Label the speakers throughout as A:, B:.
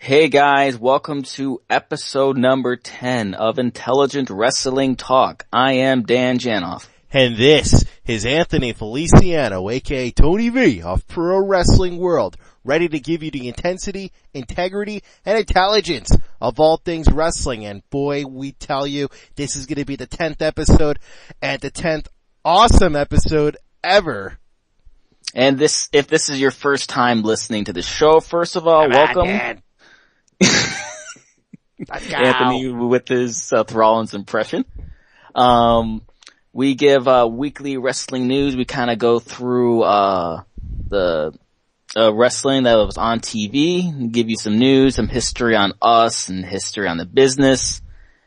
A: Hey guys, welcome to episode number 10 of Intelligent Wrestling Talk. I am Dan Janoff.
B: And this is Anthony Feliciano, aka Tony V of Pro Wrestling World, ready to give you the intensity, integrity, and intelligence of all things wrestling. And boy, we tell you, this is going to be the 10th episode, and the 10th awesome episode ever.
A: And if this is your first time listening to the show, first of all, welcome. Anthony with his Seth Rollins impression. We give weekly wrestling news. We kind of go through the wrestling that was on TV, give you some news, some history on us, and history on the business.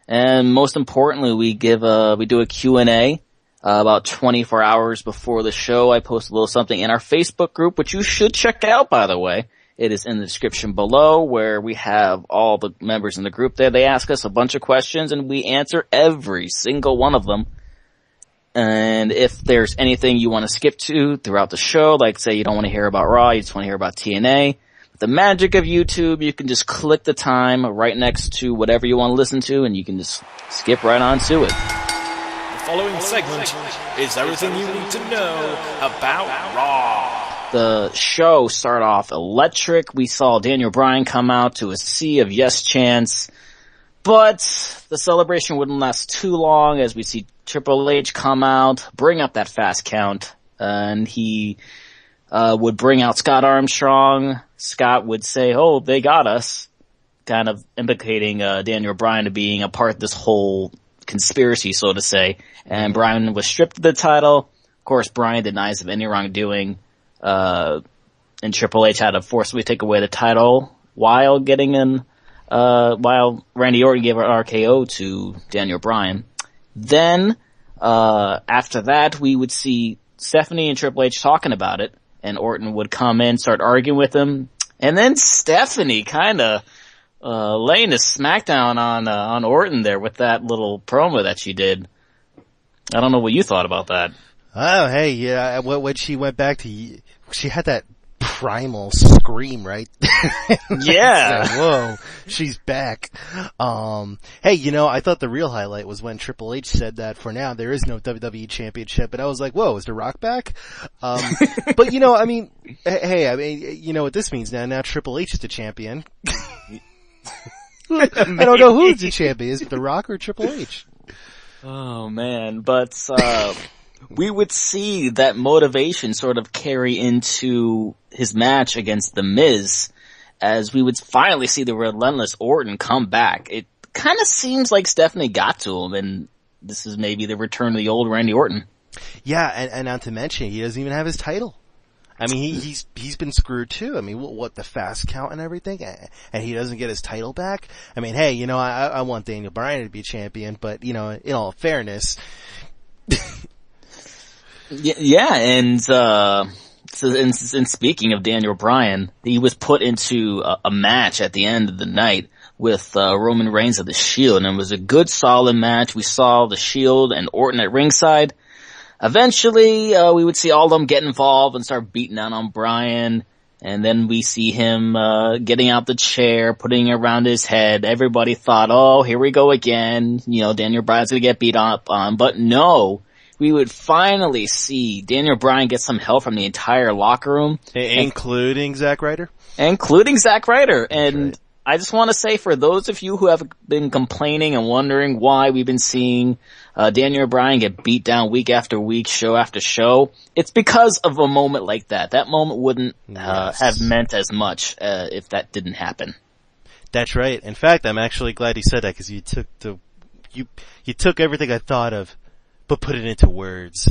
A: And most importantly, we do a Q&A about 24 hours before the show. I post a little something in our Facebook group, which you should check out, by the way. It is in the description below, where we have all the members in the group there. They ask us a bunch of questions, and we answer every single one of them. And if there's anything you want to skip to throughout the show, like say you don't want to hear about Raw, you just want to hear about TNA, with the magic of YouTube, you can just click the time right next to whatever you want to listen to, and you can just skip right on to it.
C: The following segment is everything you need to know about Raw.
A: The show started off electric. We saw Daniel Bryan come out to a sea of yes chants, but the celebration wouldn't last too long as we see Triple H come out, bring up that fast count, and he would bring out Scott Armstrong. Scott would say, "Oh, they got us," kind of implicating Daniel Bryan to being a part of this whole conspiracy, so to say. And Bryan was stripped of the title. Of course, Bryan denies of any wrongdoing. And Triple H had to forcibly take away the title while while Randy Orton gave an RKO to Daniel Bryan. Then, after that, we would see Stephanie and Triple H talking about it, and Orton would come in, start arguing with him, and then Stephanie kinda, laying a smackdown on Orton there with that little promo that she did. I don't know what you thought about that.
B: Oh, hey, yeah, when she went back to, she had that primal scream, right?
A: Yeah.
B: So, whoa, she's back. Hey, I thought the real highlight was when Triple H said that for now there is no WWE Championship, and I was like, whoa, is The Rock back? But hey, you know what this means now? Now Triple H is the champion. I don't know who's the champion. Is it The Rock or Triple H?
A: Oh man, but, we would see that motivation sort of carry into his match against The Miz, as we would finally see the relentless Orton come back. It kind of seems like Stephanie got to him, and this is maybe the return of the old Randy Orton.
B: Yeah, and not to mention, he doesn't even have his title. I mean, he's been screwed too. I mean, what, the fast count and everything, and he doesn't get his title back? I mean, hey, I want Daniel Bryan to be champion, but, in all fairness...
A: Yeah, and speaking of Daniel Bryan, he was put into a match at the end of the night with Roman Reigns of the Shield, and it was a good, solid match. We saw the Shield and Orton at ringside. Eventually, we would see all of them get involved and start beating down on Bryan, and then we see him getting out the chair, putting it around his head. Everybody thought, oh, here we go again. Daniel Bryan's gonna get beat up on, but no. We would finally see Daniel Bryan get some help from the entire locker room.
B: Including Zack Ryder?
A: Including Zack Ryder. And
B: right.
A: I just want to say, for those of you who have been complaining and wondering why we've been seeing Daniel Bryan get beat down week after week, show after show, it's because of a moment like that. That moment wouldn't have meant as much if that didn't happen.
B: That's right. In fact, I'm actually glad you said that, because you took everything I thought of, but put it into words.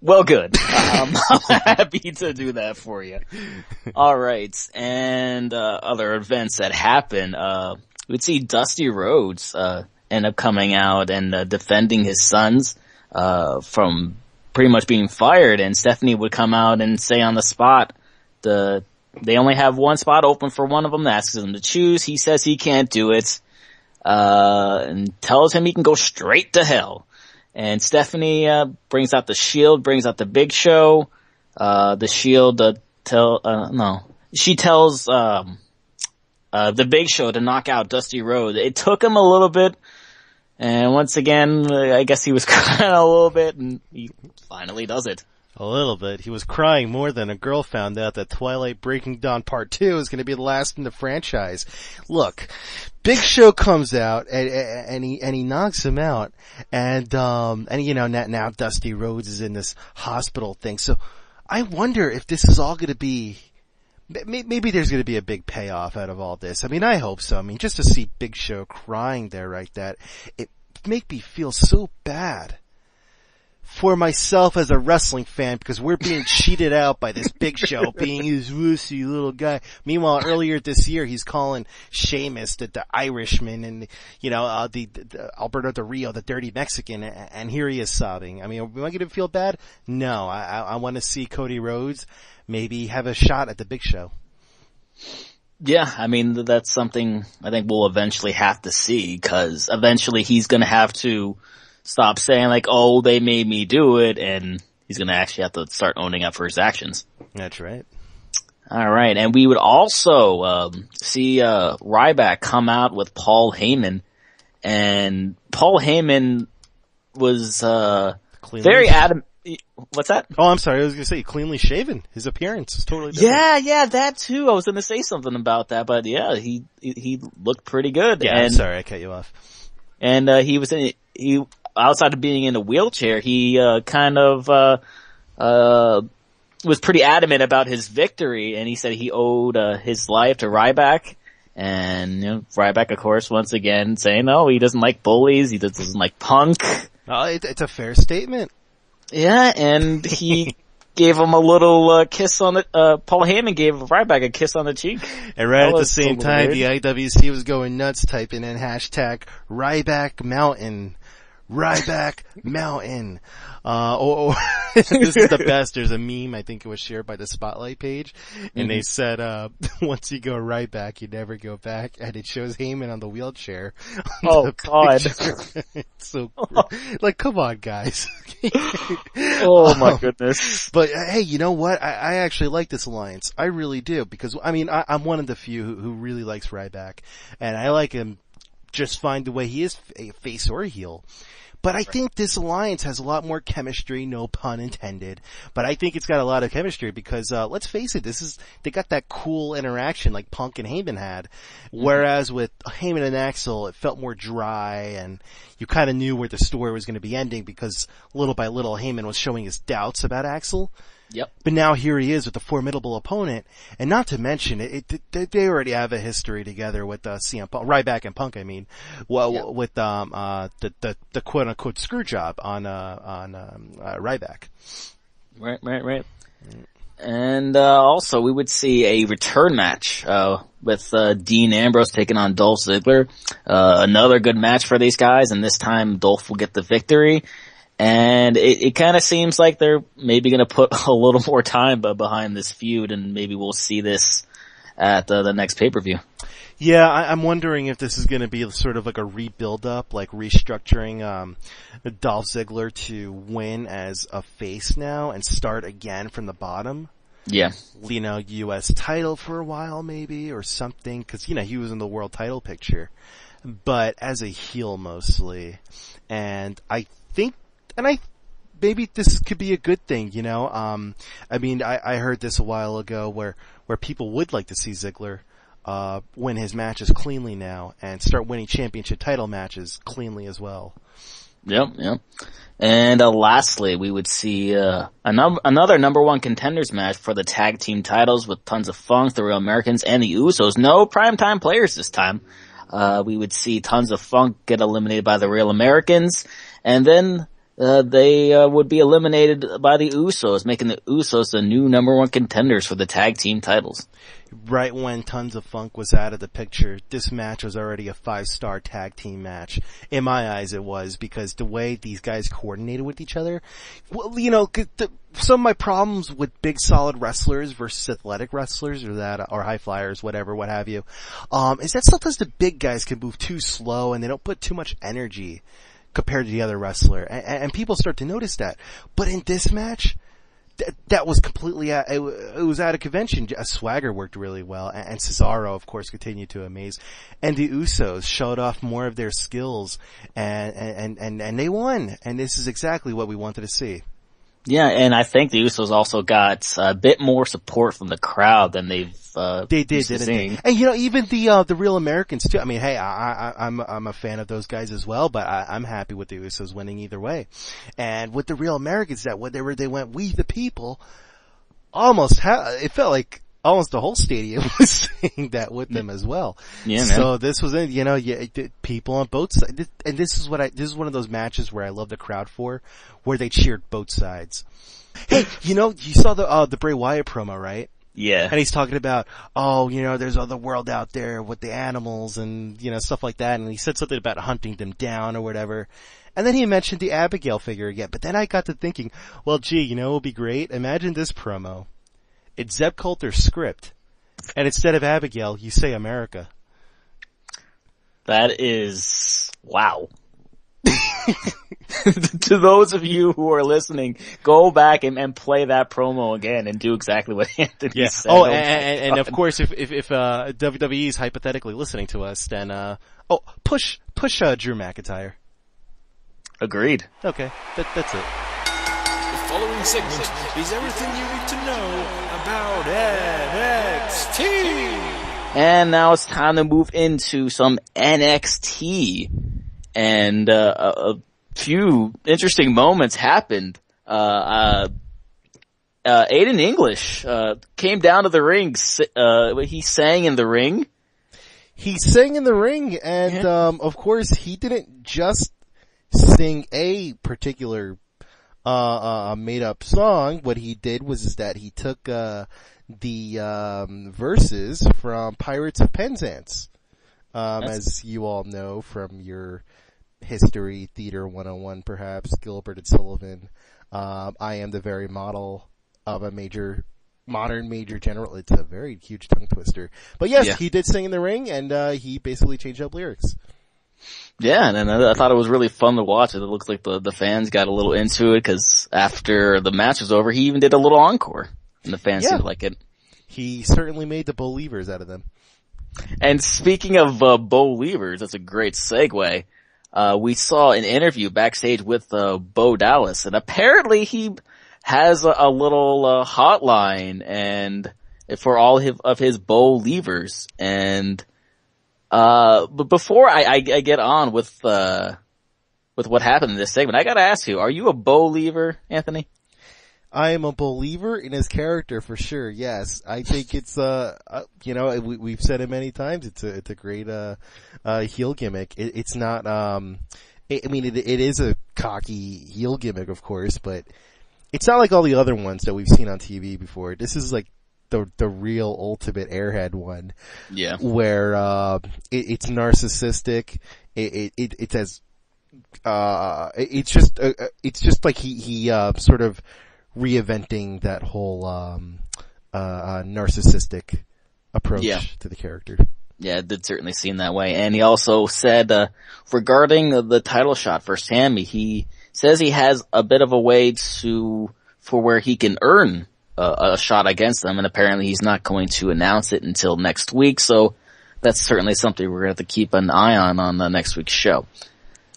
A: Well, good. I'm happy to do that for you. All right, and other events that happen. We'd see Dusty Rhodes end up coming out and defending his sons from pretty much being fired, and Stephanie would come out and say on the spot, they only have one spot open for one of them, asks him to choose. He says he can't do it, and tells him he can go straight to hell. And Stephanie brings out the Shield, brings out the Big Show. The Shield she tells the Big Show to knock out Dusty Rhodes. It took him a little bit, and once again, I guess he was crying a little bit, and he finally does it.
B: A little bit. He was crying more than a girl found out that Twilight Breaking Dawn Part 2 is going to be the last in the franchise. Look, Big Show comes out and he knocks him out, and you know, now Dusty Rhodes is in this hospital thing. So I wonder if this is all going to be, maybe there's going to be a big payoff out of all this. I mean, I hope so. I mean, just to see Big Show crying there like that, it make me feel so bad for myself as a wrestling fan, because we're being cheated out by this Big Show being his wussy little guy. Meanwhile, earlier this year, he's calling Sheamus the Irishman, and, you know, the Alberto Del Rio, the dirty Mexican, and here he is sobbing. I mean, am I going to feel bad? No, I want to see Cody Rhodes maybe have a shot at the Big Show.
A: Yeah, I mean, that's something I think we'll eventually have to see, because eventually he's going to have to stop saying like, oh, they made me do it, and he's going to actually have to start owning up for his actions.
B: That's right.
A: All right, and we would also see Ryback come out with Paul Heyman, and Paul Heyman was very adamant. What's that?
B: Oh, I'm sorry. I was going to say cleanly shaven. His appearance is totally different.
A: Yeah, that too. I was going to say something about that, but yeah, he looked pretty good.
B: Yeah,
A: and,
B: I'm sorry, I cut you off.
A: And he outside of being in a wheelchair, he kind of was pretty adamant about his victory, and he said he owed his life to Ryback. And, you know, Ryback, of course, once again saying, no, he doesn't like bullies, he doesn't like Punk.
B: Oh, it's a fair statement.
A: Yeah, and he gave him a little kiss on the Paul Heyman gave Ryback a kiss on the cheek.
B: And right at the same time, the IWC was going nuts, typing in hashtag Ryback Mountain. Ryback Mountain. This is the best. There's a meme, I think it was shared by the Spotlight page, and they said, once you go Ryback, you never go back, and it shows Heyman on the wheelchair.
A: Oh, God.
B: It's so, like, come on, guys.
A: Oh, my goodness.
B: But, hey, you know what? I actually like this alliance. I really do, because, I mean, I'm one of the few who really likes Ryback, and I like him just fine the way he is, face or heel. But I think this alliance has a lot more chemistry, no pun intended. But I think it's got a lot of chemistry because, let's face it, they got that cool interaction like Punk and Heyman had. Whereas with Heyman and Axel, it felt more dry, and you kind of knew where the story was going to be ending because little by little Heyman was showing his doubts about Axel.
A: Yep.
B: But now here he is with a formidable opponent, and not to mention they already have a history together with CM Punk, Ryback and Punk. I mean, well, with the quote unquote screw job on Ryback.
A: Right. And also we would see a return match with Dean Ambrose taking on Dolph Ziggler. Another good match for these guys, and this time Dolph will get the victory. And it kind of seems like they're maybe going to put a little more time behind this feud, and maybe we'll see this at the next pay-per-view.
B: Yeah, I'm wondering if this is going to be sort of like a rebuild up, like restructuring Dolph Ziggler to win as a face now and start again from the bottom.
A: Yeah.
B: You know, U.S. title for a while maybe or something, because, you know, he was in the world title picture. But as a heel mostly. And I think maybe this could be a good thing, you know. I mean, I heard this a while ago where people would like to see Ziggler win his matches cleanly now and start winning championship title matches cleanly as well.
A: Yep. And lastly, we would see another number one contenders match for the tag team titles with Tons of Funk, the Real Americans, and the Usos. No primetime players this time. We would see Tons of Funk get eliminated by the Real Americans, and then they would be eliminated by the Usos, making the Usos the new number one contenders for the tag team titles.
B: Right when Tons of Funk was out of the picture, this match was already a 5-star tag team match. In my eyes it was, because the way these guys coordinated with each other, well, you know, some of my problems with big solid wrestlers versus athletic wrestlers or high flyers, whatever, what have you, is that sometimes the big guys can move too slow and they don't put too much energy compared to the other wrestler. And people start to notice that. But in this match, that was completely it was out of convention. Swagger worked really well, and Cesaro, of course, continued to amaze. And the Usos showed off more of their skills, and they won. And this is exactly what we wanted to see.
A: Yeah, and I think the Usos also got a bit more support from the crowd than they've
B: they did, didn't they? And even the Real Americans too. I mean, hey, I'm a fan of those guys as well, but I'm happy with the Usos winning either way. And with the Real Americans, that whatever they went, we the people, it felt like almost the whole stadium was saying that with them as well.
A: Yeah, man.
B: So this was people on both sides, and this is one of those matches where I love the crowd where they cheered both sides. Hey, you saw the Bray Wyatt promo, right?
A: Yeah.
B: And he's talking about, there's other world out there with the animals and, stuff like that. And he said something about hunting them down or whatever. And then he mentioned the Abigail figure again. But then I got to thinking, well, gee, it would be great. Imagine this promo. It's Zeb Coulter's script. And instead of Abigail, you say America.
A: That is, wow. To those of you who are listening, go back and play that promo again and do exactly what Anthony said.
B: Oh, and of course, if WWE is hypothetically listening to us, then push Drew McIntyre.
A: Agreed.
B: Okay, that's it.
C: The following segment is everything you need to know about NXT.
A: And now it's time to move into some NXT. And a few interesting moments happened. Aiden English came down to the ring. He sang in the ring.
B: He sang in the ring, and of course, he didn't just sing a particular made-up song. What he did was that he took the verses from Pirates of Penzance, as you all know from your history, theater 101 perhaps, Gilbert and Sullivan. I am the very model of a modern major general. It's a very huge tongue twister. But yes, He did sing in the ring, and he basically changed up lyrics.
A: Yeah, and I thought it was really fun to watch. It looks like the fans got a little into it, because after the match was over, he even did a little encore, and the fans seemed to like it.
B: He certainly made the believers out of them.
A: And speaking of believers, that's a great segue. We saw an interview backstage with Bo Dallas, and apparently he has a little hotline and for all of his believers. And but before I get on with what happened in this segment, I gotta ask you: are you a believer, Anthony?
B: I am a believer in his character for sure. Yes, I think it's we've said it many times. It's a great heel gimmick. It's not it is a cocky heel gimmick, of course, but it's not like all the other ones that we've seen on TV before. This is like the real ultimate airhead one.
A: Yeah,
B: where it's narcissistic. It's just like he sort of reinventing that whole narcissistic approach to the character.
A: Yeah, it did certainly seem that way. And he also said regarding the title shot for Sammy, he says he has a bit of a way for where he can earn a shot against them, and apparently he's not going to announce it until next week, so that's certainly something we're going to have to keep an eye on the next week's show.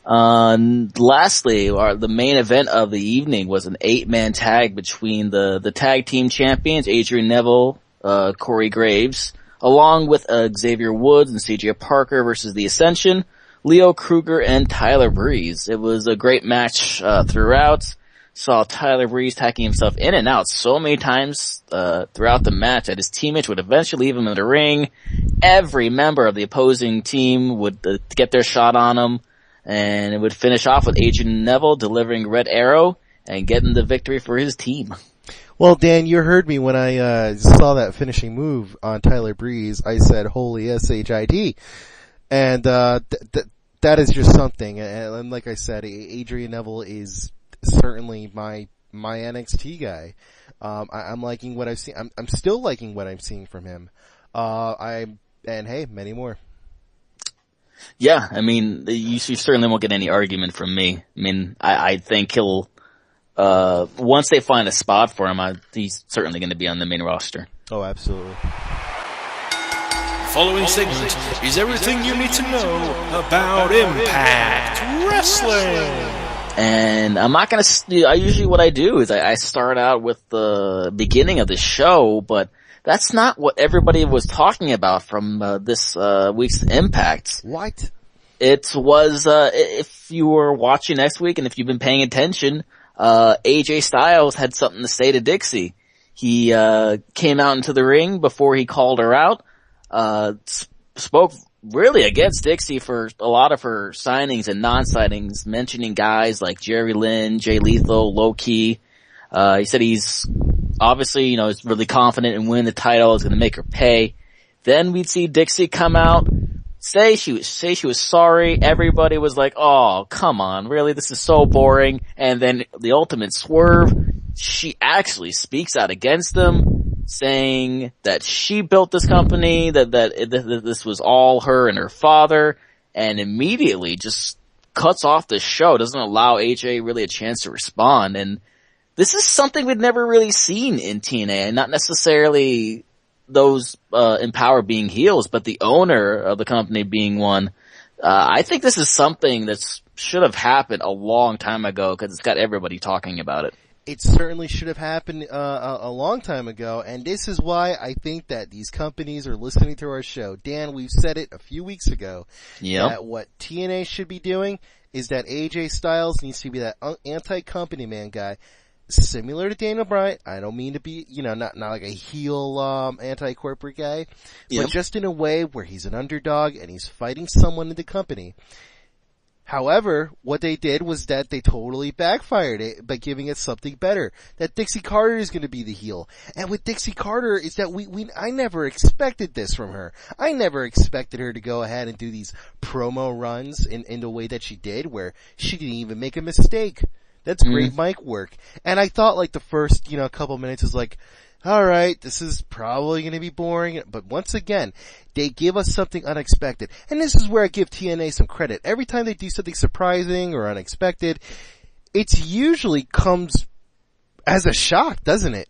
A: Lastly, the main event of the evening was an 8-man tag between the tag team champions, Adrian Neville, Corey Graves, along with Xavier Woods and CJ Parker versus the Ascension, Leo Kruger, and Tyler Breeze. It was a great match throughout. Saw Tyler Breeze tagging himself in and out so many times throughout the match that his teammates would eventually leave him in the ring. Every member of the opposing team would get their shot on him. And it would finish off with Adrian Neville delivering Red Arrow and getting the victory for his team.
B: Well, Dan, you heard me when I saw that finishing move on Tyler Breeze. I said, holy S-H-I-T. And that is just something. And like I said, Adrian Neville is certainly my NXT guy. I'm liking what I've seen. I'm still liking what I'm seeing from him. And hey, many more.
A: Yeah, I mean, you certainly won't get any argument from me. I mean, I think he'll once they find a spot for him, he's certainly going to be on the main roster.
B: Oh, absolutely.
C: Following segment is everything you need to know about Impact Wrestling.
A: And I'm not usually what I do is I start out with the beginning of the show, but that's not what everybody was talking about from this week's Impact.
B: What?
A: It was, if you were watching next week and if you've been paying attention, AJ Styles had something to say to Dixie. He came out into the ring before he called her out. Spoke really against Dixie for a lot of her signings and non-signings, mentioning guys like Jerry Lynn, Jay Lethal, Low Key. He said he's obviously, is really confident in winning the title, is going to make her pay. Then we'd see Dixie come out, say she was sorry. Everybody was like, "Oh, come on, really? This is so boring." And then the ultimate swerve, she actually speaks out against them, saying that she built this company, that this was all her and her father, and immediately just cuts off the show, doesn't allow AJ really a chance to respond. And this is something we've never really seen in TNA, and not necessarily those in power being heels, but the owner of the company being one. I think this is something that should have happened a long time ago, because it's got everybody talking about it.
B: It certainly should have happened a long time ago, and this is why I think that these companies are listening to our show. Dan, we've said it a few weeks ago, that what TNA should be doing is that AJ Styles needs to be that anti-company man guy, similar to Daniel Bryan. I don't mean to be, not like a heel anti-corporate guy, but just in a way where he's an underdog and he's fighting someone in the company. However, what they did was that they totally backfired it by giving it something better. That Dixie Carter is going to be the heel. And with Dixie Carter is that I never expected this from her. I never expected her to go ahead and do these promo runs in the way that she did, where she didn't even make a mistake. That's great mic work. And I thought like the first, couple minutes was like, alright, this is probably going to be boring, but once again, they give us something unexpected. And this is where I give TNA some credit. Every time they do something surprising or unexpected, it usually comes as a shock, doesn't it?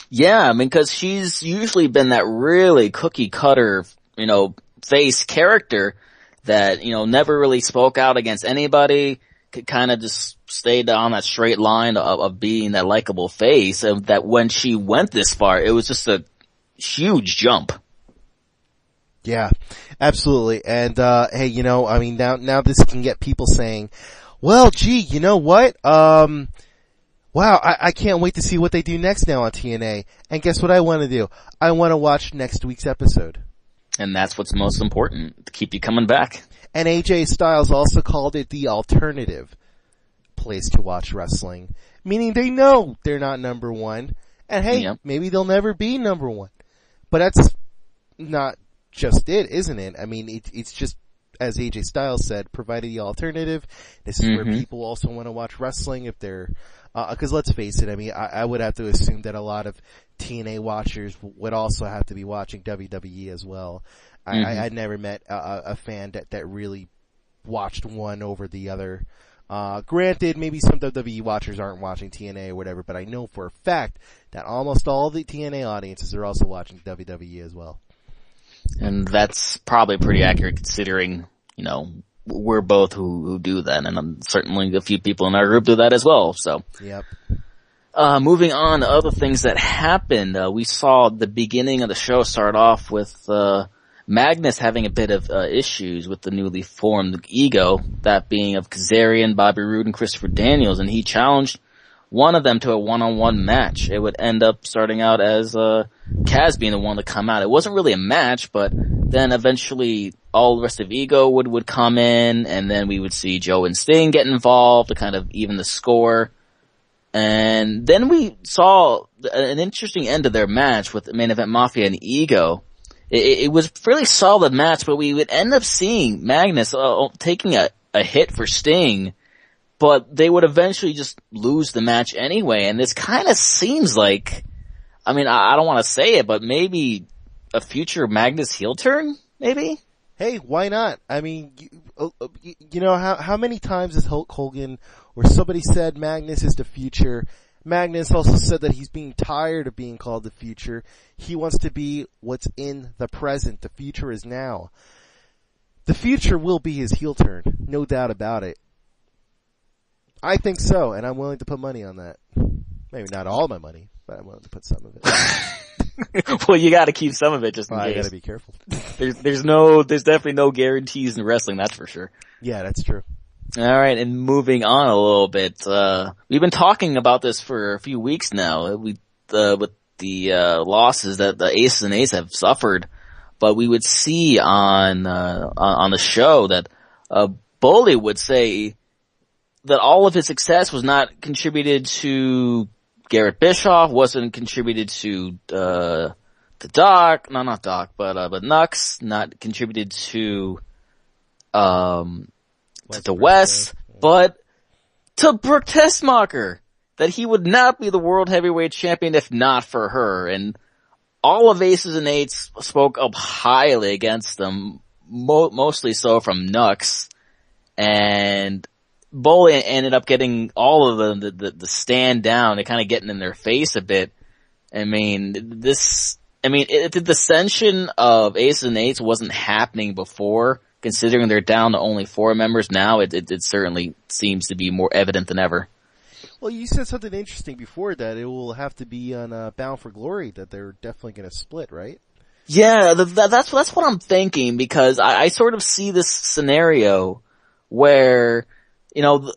A: Yeah, because she's usually been that really cookie cutter, face character that, never really spoke out against anybody, could kind of just stayed on that straight line of being that likable face, and that when she went this far, it was just a huge jump.
B: Yeah, absolutely. And, hey, now this can get people saying, well, gee, you know what? Wow, I can't wait to see what they do next now on TNA. And guess what I want to do? I want to watch next week's episode.
A: And that's what's most important, to keep you coming back.
B: And AJ Styles also called it the alternative place to watch wrestling, meaning they know they're not number one, and hey, maybe they'll never be number one. But that's not just it, isn't it? I mean, it's just, as AJ Styles said, provided the alternative. This is where people also want to watch wrestling if they're, cause let's face it, I mean, I would have to assume that a lot of TNA watchers would also have to be watching WWE as well. I never met a fan that really watched one over the other. Granted, maybe some WWE watchers aren't watching TNA or whatever, but I know for a fact that almost all the TNA audiences are also watching WWE as well.
A: And that's probably pretty accurate considering, we're both who do that, and certainly a few people in our group do that as well, so.
B: Yep.
A: Moving on to other things that happened, we saw the beginning of the show start off with, Magnus having a bit of issues with the newly formed Ego, that being of Kazarian, Bobby Roode, and Christopher Daniels, and he challenged one of them to a one-on-one match. It would end up starting out as Kaz being the one to come out. It wasn't really a match, but then eventually all the rest of Ego would come in, and then we would see Joe and Sting get involved to kind of even the score. And then we saw an interesting end to their match with Main Event Mafia and Ego. It was a fairly solid match, but we would end up seeing Magnus taking a hit for Sting, but they would eventually just lose the match anyway. And this kind of seems like, I don't want to say it, but maybe a future Magnus heel turn, maybe?
B: Hey, why not? I mean, you know, how many times has Hulk Hogan or somebody said Magnus is the future? Magnus also said that he's being tired of being called the future. He wants to be what's in the present. The future is now. The future will be his heel turn. No doubt about it. I think so, and I'm willing to put money on that. Maybe not all my money, but I'm willing to put some of it.
A: Well, you gotta keep some of it just in case.
B: I gotta be careful.
A: There's definitely no guarantees in wrestling, that's for sure.
B: Yeah, that's true.
A: Alright, and moving on a little bit, we've been talking about this for a few weeks now, with the losses that the Aces and Eights have suffered, but we would see on the show that, Bully would say that all of his success was not contributed to Garrett Bischoff, wasn't contributed to, Doc, no, not Doc, but Nux, not contributed to Wes, but to Brooke Tessmacher, that he would not be the World Heavyweight Champion if not for her, and all of Aces and Eights spoke up highly against them, mostly so from Nux, and Bully ended up getting all of the stand down and kind of getting in their face a bit. I mean, if the dissension of Aces and Eights wasn't happening before, considering they're down to only 4 members now, it certainly seems to be more evident than ever.
B: Well, you said something interesting before that it will have to be on Bound for Glory, that they're definitely going to split, right?
A: Yeah, that's what I'm thinking, because I sort of see this scenario where, you know,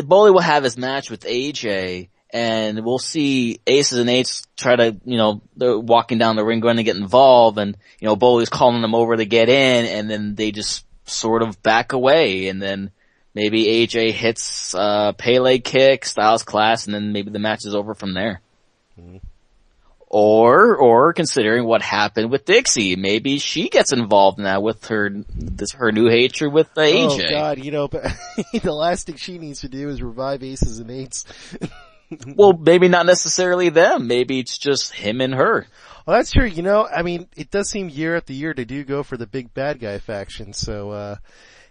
A: Bully will have his match with AJ, and we'll see Aces and Eights try to, you know, they're walking down the ring going to get involved, and, you know, Bully's calling them over to get in, and then they just sort of back away, and then maybe AJ hits Pele kick, Styles Clash, and then maybe the match is over from there. Mm-hmm. Or considering what happened with Dixie, maybe she gets involved now with her new hatred with AJ.
B: Oh God, you know, but the last thing she needs to do is revive Aces and Eights.
A: Well, maybe not necessarily them. Maybe it's just him and her.
B: Well, that's true. You know, I mean, it does seem year after year they do go for the big bad guy faction. So,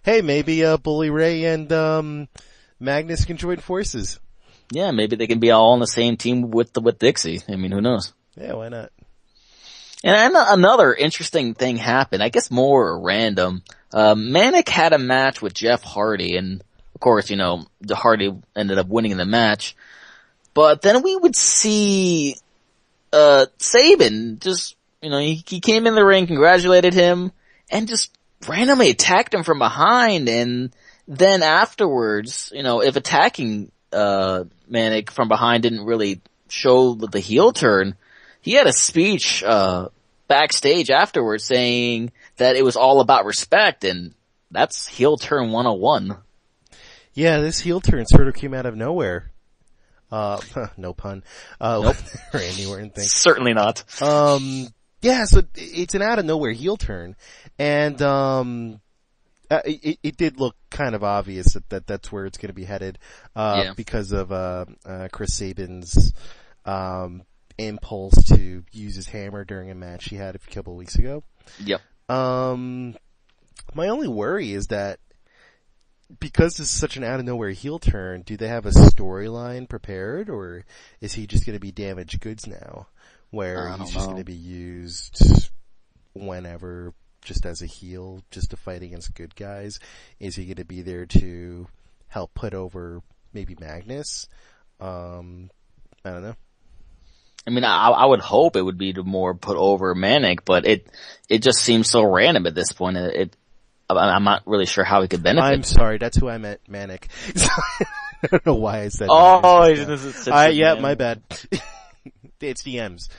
B: hey, maybe Bully Ray and Magnus can join forces.
A: Yeah, maybe they can be all on the same team with Dixie. I mean, who knows?
B: Yeah, why not?
A: And another interesting thing happened, I guess more random. Manic had a match with Jeff Hardy, and of course, you know, Hardy ended up winning the match. But then we would see Sabin just, you know, he came in the ring, congratulated him, and just randomly attacked him from behind. And then afterwards, you know, if attacking Manic from behind didn't really show the heel turn, he had a speech backstage afterwards saying that it was all about respect, and that's heel turn 101.
B: Yeah, this heel turn sort of came out of nowhere. No pun.
A: Nope.
B: Randy Orton thing.
A: Certainly not.
B: Yeah, so it's an out of nowhere heel turn, and it did look kind of obvious that that's where it's going to be headed, because of Chris Sabin's impulse to use his hammer during a match he had a couple of weeks ago.
A: Yep.
B: My only worry is that because this is such an out of nowhere heel turn, do they have a storyline prepared, or is he just going to be damaged goods now, where he's just going to be used whenever, just as a heel, just to fight against good guys? Is he going to be there to help put over maybe Magnus? I don't know.
A: I mean, I would hope it would be to more put over Manic, but it just seems so random at this point. I'm not really sure how he could benefit.
B: I'm sorry, that's who I meant, Manic. I don't know why I said
A: that.
B: Yeah, my bad. It's the M's.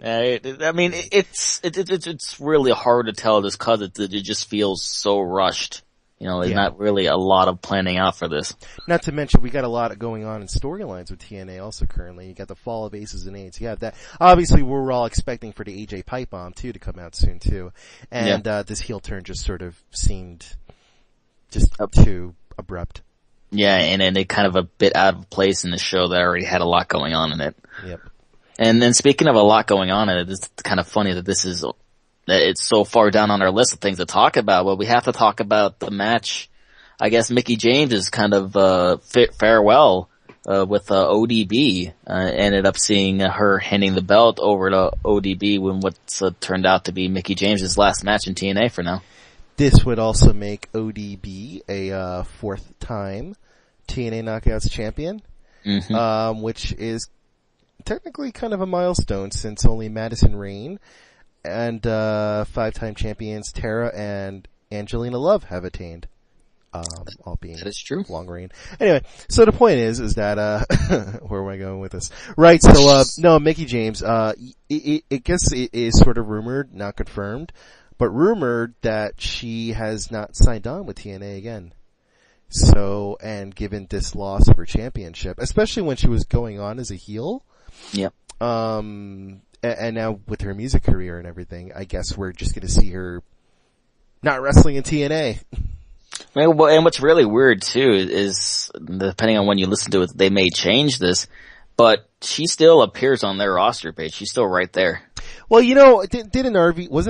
A: I mean, it's really hard to tell just cause it just feels so rushed. You know, there's not really a lot of planning out for this.
B: Not to mention, we got a lot going on in storylines with TNA also currently. You got the fall of Aces and Eights. You have that. Obviously, we're all expecting for the AJ Pipe Bomb too to come out soon too. And, this heel turn just sort of seemed just too abrupt.
A: Yeah, and it kind of a bit out of place in the show that already had a lot going on in it.
B: Yep.
A: And then speaking of a lot going on in it, it's kind of funny that this is it's so far down on our list of things to talk about, but we have to talk about the match. I guess Mickie James' kind of farewell with ODB. Ended up seeing her handing the belt over to ODB when what's turned out to be Mickie James' last match in TNA for now.
B: This would also make ODB a fourth time TNA Knockouts champion, which is technically kind of a milestone since only Madison Rayne and five-time champions Tara and Angelina Love have attained. All being
A: that is true.
B: Long reign. Anyway, so the point is that where am I going with this? Right, so no, Mickie James, I guess it is sort of rumored, not confirmed, but rumored that she has not signed on with TNA again. So, and given this loss of her championship, especially when she was going on as a heel.
A: Yep.
B: And now with her music career and everything, I guess we're just gonna see her not wrestling in TNA.
A: And what's really weird too is, depending on when you listen to it, they may change this, but she still appears on their roster page. She's still right there.
B: Well, wasn't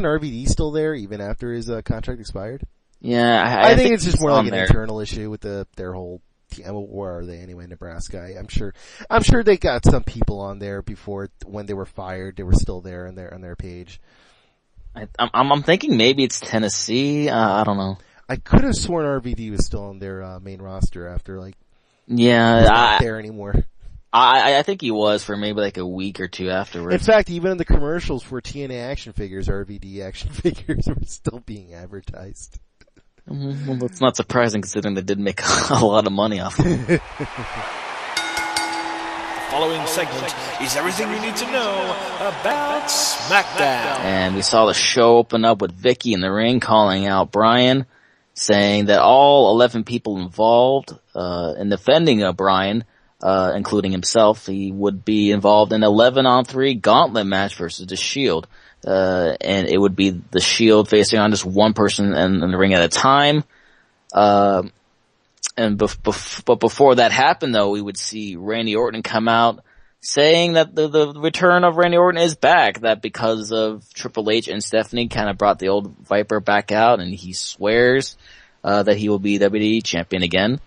B: RVD still there even after his contract expired?
A: Yeah,
B: I think it's just more like an internal issue with their whole team. Where are they anyway? Nebraska. I'm sure they got some people on there before when they were fired. They were still there on their page.
A: I'm thinking maybe it's Tennessee. I don't know.
B: I could have sworn RVD was still on their main roster after
A: not
B: there anymore.
A: I think he was for maybe like a week or two afterwards.
B: In fact, even in the commercials for TNA action figures, RVD action figures were still being advertised.
A: Well, that's not surprising considering they did make a lot of money off of it.
C: The following segment is everything you need to know about SmackDown.
A: And we saw the show open up with Vicky in the ring calling out Bryan, saying that all 11 people involved in defending Bryan, including himself, he would be involved in 11-on-3 gauntlet match versus the Shield. And it would be the Shield facing on just one person in the ring at a time. But before that happened though, we would see Randy Orton come out saying that the return of Randy Orton is back, that because of Triple H and Stephanie kind of brought the old Viper back out, and he swears that he will be WWE champion again.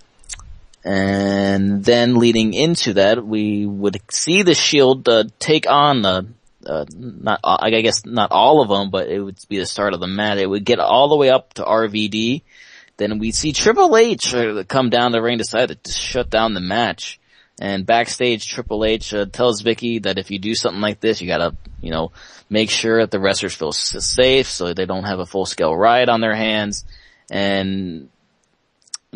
A: And then leading into that, we would see the Shield take on I guess not all of them, but it would be the start of the match. It would get all the way up to RVD. Then we'd see Triple H come down the ring, decide to shut down the match. And backstage, Triple H tells Vicky that if you do something like this, you gotta, make sure that the wrestlers feel safe so they don't have a full-scale riot on their hands. And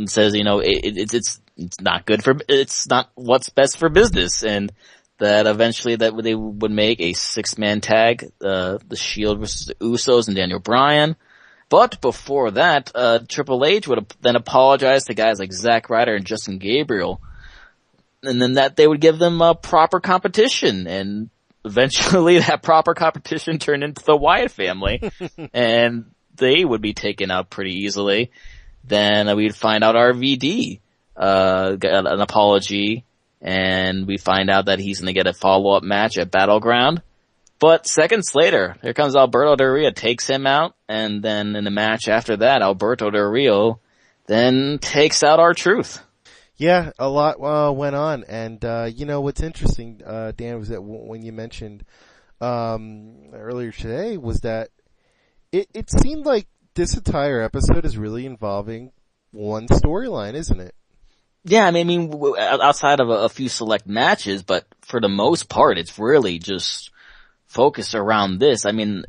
A: says, it's not good it's not what's best for business. And that eventually that they would make a 6-man tag, the Shield versus the Usos and Daniel Bryan. But before that, Triple H would then apologize to guys like Zack Ryder and Justin Gabriel. And then that they would give them proper competition. And eventually that proper competition turned into the Wyatt family. And they would be taken out pretty easily. Then we'd find out RVD got an apology. And we find out that he's going to get a follow-up match at Battleground. But seconds later, here comes Alberto Del Rio, takes him out, and then in the match after that, Alberto Del Rio then takes out R-Truth.
B: Yeah, a lot went on, and what's interesting, Dan, was that when you mentioned earlier today was that it seemed like this entire episode is really involving one storyline, isn't it?
A: Yeah, I mean, outside of a few select matches, but for the most part, it's really just focused around this. I mean,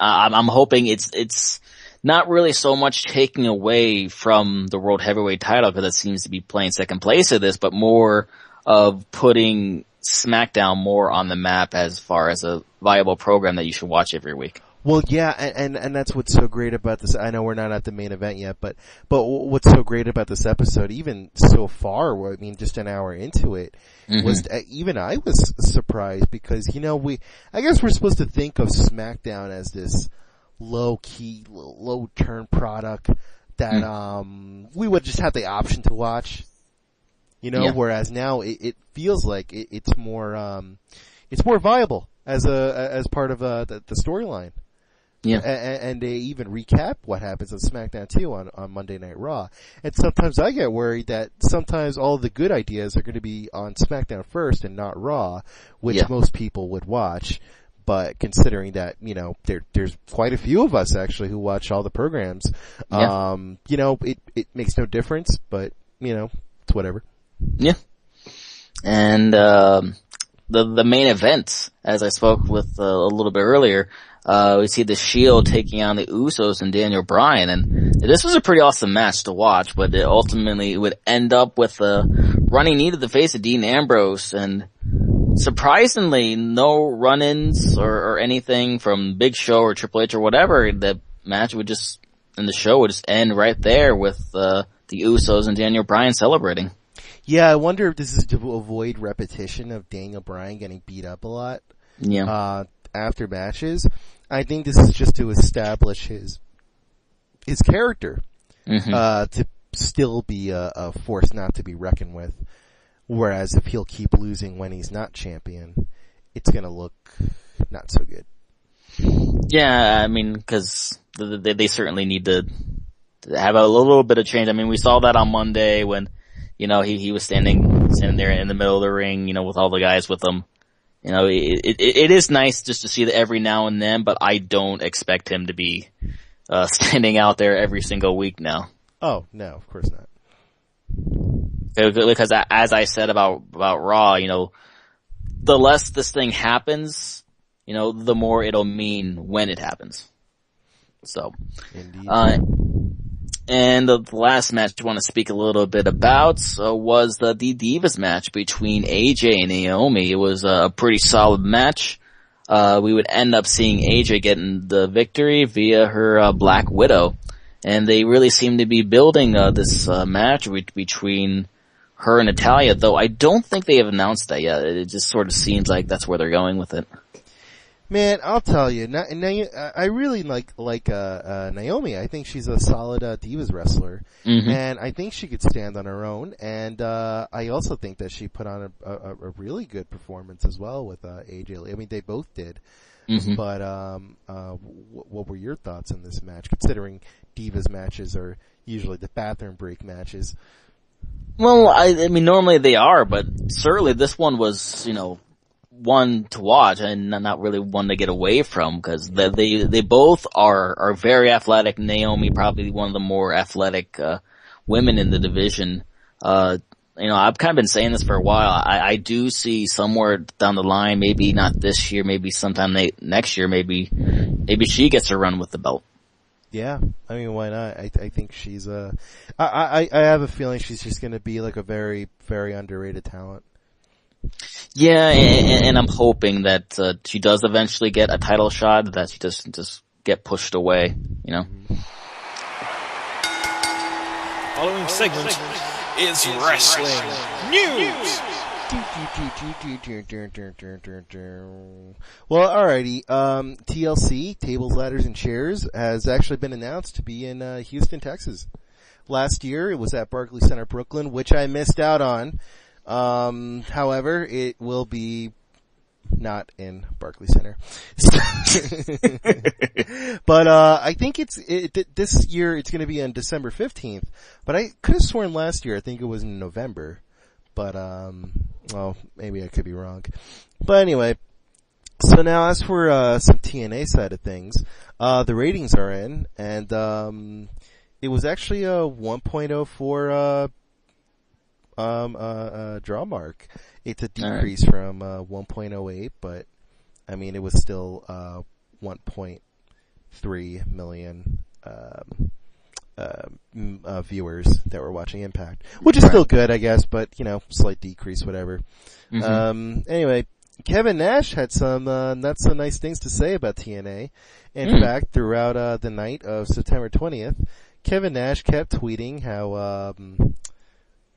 A: I'm hoping it's not really so much taking away from the World Heavyweight title, because it seems to be playing second place of this, but more of putting SmackDown more on the map as far as a viable program that you should watch every week.
B: Well, yeah, and that's what's so great about this. I know we're not at the main event yet, but what's so great about this episode, even so far, I mean, just an hour into it, was even I was surprised because, I guess we're supposed to think of SmackDown as this low-key, low-turn product that we would just have the option to watch, whereas now it feels like it's more viable as part of the storyline.
A: Yeah.
B: And they even recap what happens on SmackDown too on Monday Night Raw. And sometimes I get worried that sometimes all the good ideas are going to be on SmackDown first and not Raw, which most people would watch. But considering that, there's quite a few of us actually who watch all the programs, it makes no difference, but, it's whatever.
A: Yeah. And, the main event, as I spoke with a little bit earlier, we see the Shield taking on the Usos and Daniel Bryan, and this was a pretty awesome match to watch, but it ultimately would end up with a running knee to the face of Dean Ambrose, and surprisingly, no run-ins or anything from Big Show or Triple H or whatever. The match would just, and the show would just end right there with the Usos and Daniel Bryan celebrating.
B: Yeah, I wonder if this is to avoid repetition of Daniel Bryan getting beat up a lot.
A: Yeah.
B: After matches. I think this is just to establish his character, to still be a force not to be reckoned with. Whereas if he'll keep losing when he's not champion, it's gonna look not so good.
A: Yeah, I mean, cause they certainly need to have a little bit of change. I mean, we saw that on Monday when, he was standing there in the middle of the ring, with all the guys with him. It is nice just to see that every now and then, but I don't expect him to be, standing out there every single week now.
B: Oh, no, of course not.
A: Because as I said about Raw, the less this thing happens, the more it'll mean when it happens. So,
B: indeed.
A: And the last match I want to speak a little bit about was the Divas match between AJ and Naomi. It was a pretty solid match. We would end up seeing AJ getting the victory via her Black Widow. And they really seem to be building this match between her and Natalya, though I don't think they have announced that yet. It just sort of seems like that's where they're going with it.
B: Man, I'll tell you, I really like Naomi. I think she's a solid Divas wrestler, and I think she could stand on her own. And I also think that she put on a really good performance as well with AJ. I mean, they both did. But what were your thoughts on this match? Considering Divas matches are usually the bathroom break matches.
A: Well, I mean, normally they are, but certainly this one was, one to watch and not really one to get away from, because they both are very athletic. Naomi probably one of the more athletic women in the division. I've kind of been saying this for a while. I do see somewhere down the line, maybe not this year, maybe sometime next year, maybe she gets a run with the belt.
B: Yeah, I mean, why not? I think she's I have a feeling she's just going to be like a very, very underrated talent.
A: Yeah, and I'm hoping that she does eventually get a title shot, that she doesn't just get pushed away,
C: Following segment is wrestling news.
B: Well, alrighty. TLC, Tables, Ladders, and Chairs, has actually been announced to be in Houston, Texas. Last year, it was at Barclays Center, Brooklyn, which I missed out on. However, it will be not in Barclays Center. But I think this year it's going to be on December 15th. But I could have sworn last year I think it was in November. But well, maybe I could be wrong. But anyway, so now as for some TNA side of things, the ratings are in, and it was actually a 1.04 draw mark. It's a decrease from 1.08, but I mean it was still 1.3 million viewers that were watching Impact, which is still good, I guess, but slight decrease, whatever. Anyway, Kevin Nash had some not so nice things to say about TNA. In fact, throughout the night of September 20th, Kevin Nash kept tweeting how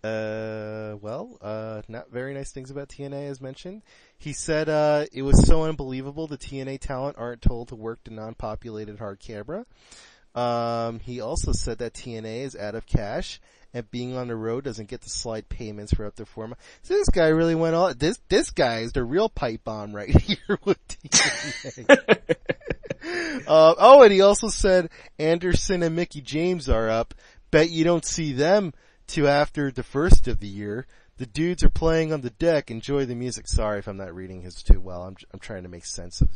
B: not very nice things about TNA, as mentioned. He said it was so unbelievable the TNA talent aren't told to work the non-populated hard camera. He also said that TNA is out of cash and being on the road doesn't get to slide payments for up to 4 months. So this guy really went all, this guy is the real pipe bomb right here with TNA. And he also said Anderson and Mickie James are up. Bet you don't see them till after the first of the year. The dudes are playing on the deck. Enjoy the music. Sorry if I'm not reading his too well. I'm trying to make sense of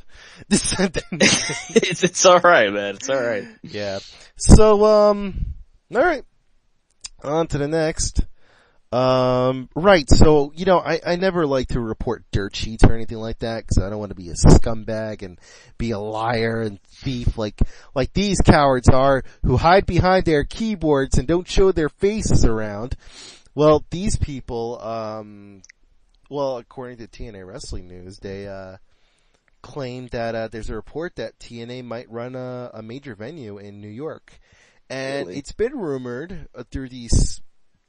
B: this sentence.
A: It's alright, man. It's alright.
B: Yeah. So, alright. On to the next. Right, so, I never like to report dirt sheets or anything like that, cause I don't want to be a scumbag and be a liar and thief like these cowards are, who hide behind their keyboards and don't show their faces around. Well, these people, according to TNA Wrestling News, they, claimed that, there's a report that TNA might run a major venue in New York. And It's been rumored through these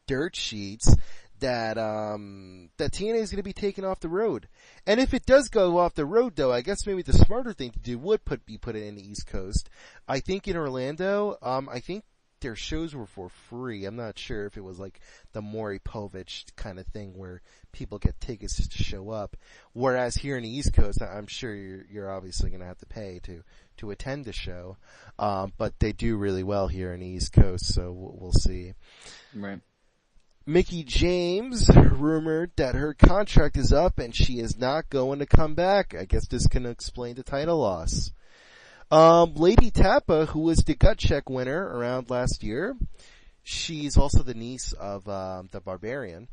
B: dirt sheets that TNA is going to be taken off the road. And if it does go off the road, though, I guess maybe the smarter thing to do would be put it in the East Coast. I think in Orlando, I think their shows were for free. I'm not sure if it was like the Maury Povich kind of thing where people get tickets just to show up. Whereas here in the East Coast, I'm sure you're obviously going to have to pay to attend the show. But they do really well here in the East Coast, so we'll see.
A: Right.
B: Mickie James rumored that her contract is up and she is not going to come back. I guess this can explain the title loss. Lady Tappa, who was the Gut Check winner around last year, she's also the niece of the Barbarian.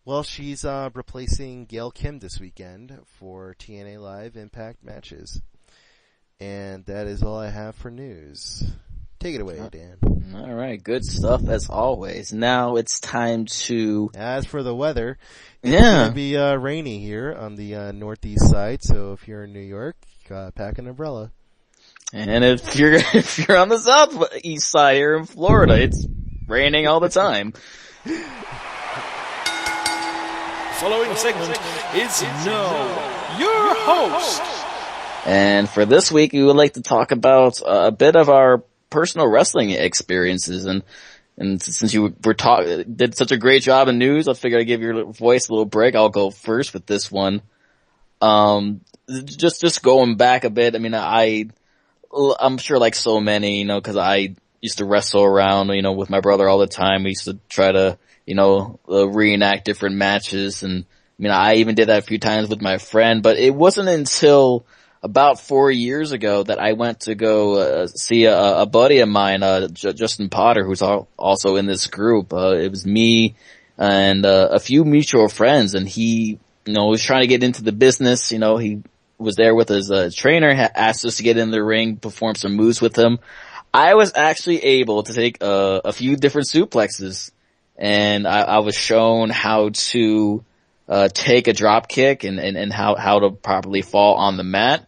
B: Well, she's replacing Gail Kim this weekend for TNA Live Impact matches. And that is all I have for news. Take it away, Dan.
A: All right, good stuff as always. Now it's time to.
B: As for the weather, it's going to be rainy here on the northeast side. So if you're in New York, pack an umbrella.
A: And if you're on the southeast side here in Florida, it's raining all the time.
C: Following segment is your host.
A: And for this week, we would like to talk about a bit of our personal wrestling experiences, and since you did such a great job in news, I figured I'd give your voice a little break. I'll go first with this one. Just going back a bit. I mean, I'm sure like so many, cause I used to wrestle around, with my brother all the time. We used to try to, reenact different matches, and I even did that a few times with my friend, but it wasn't until about 4 years ago that I went to go see a buddy of mine, Justin Potter, who's also in this group. It was me and a few mutual friends, and he, was trying to get into the business. He was there with his trainer, asked us to get in the ring, perform some moves with him. I was actually able to take a few different suplexes, and I was shown how to take a drop kick and how to properly fall on the mat.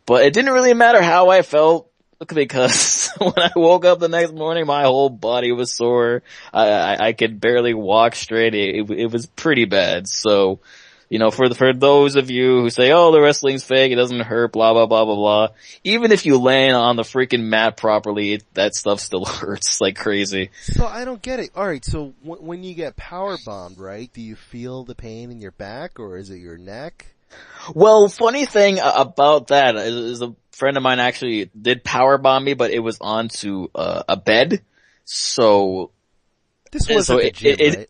A: But it didn't really matter how I felt, because when I woke up the next morning, my whole body was sore. I could barely walk straight. It was pretty bad. So, for those of you who say, oh, the wrestling's fake, it doesn't hurt, blah, blah, blah, blah, blah. Even if you land on the freaking mat properly, that stuff still hurts like crazy.
B: So I don't get it. Alright, so when you get power bombed, right, do you feel the pain in your back, or is it your neck?
A: Well, funny thing about that is a friend of mine actually did powerbomb me, but it was onto a bed. So
B: this wasn't the gym, right?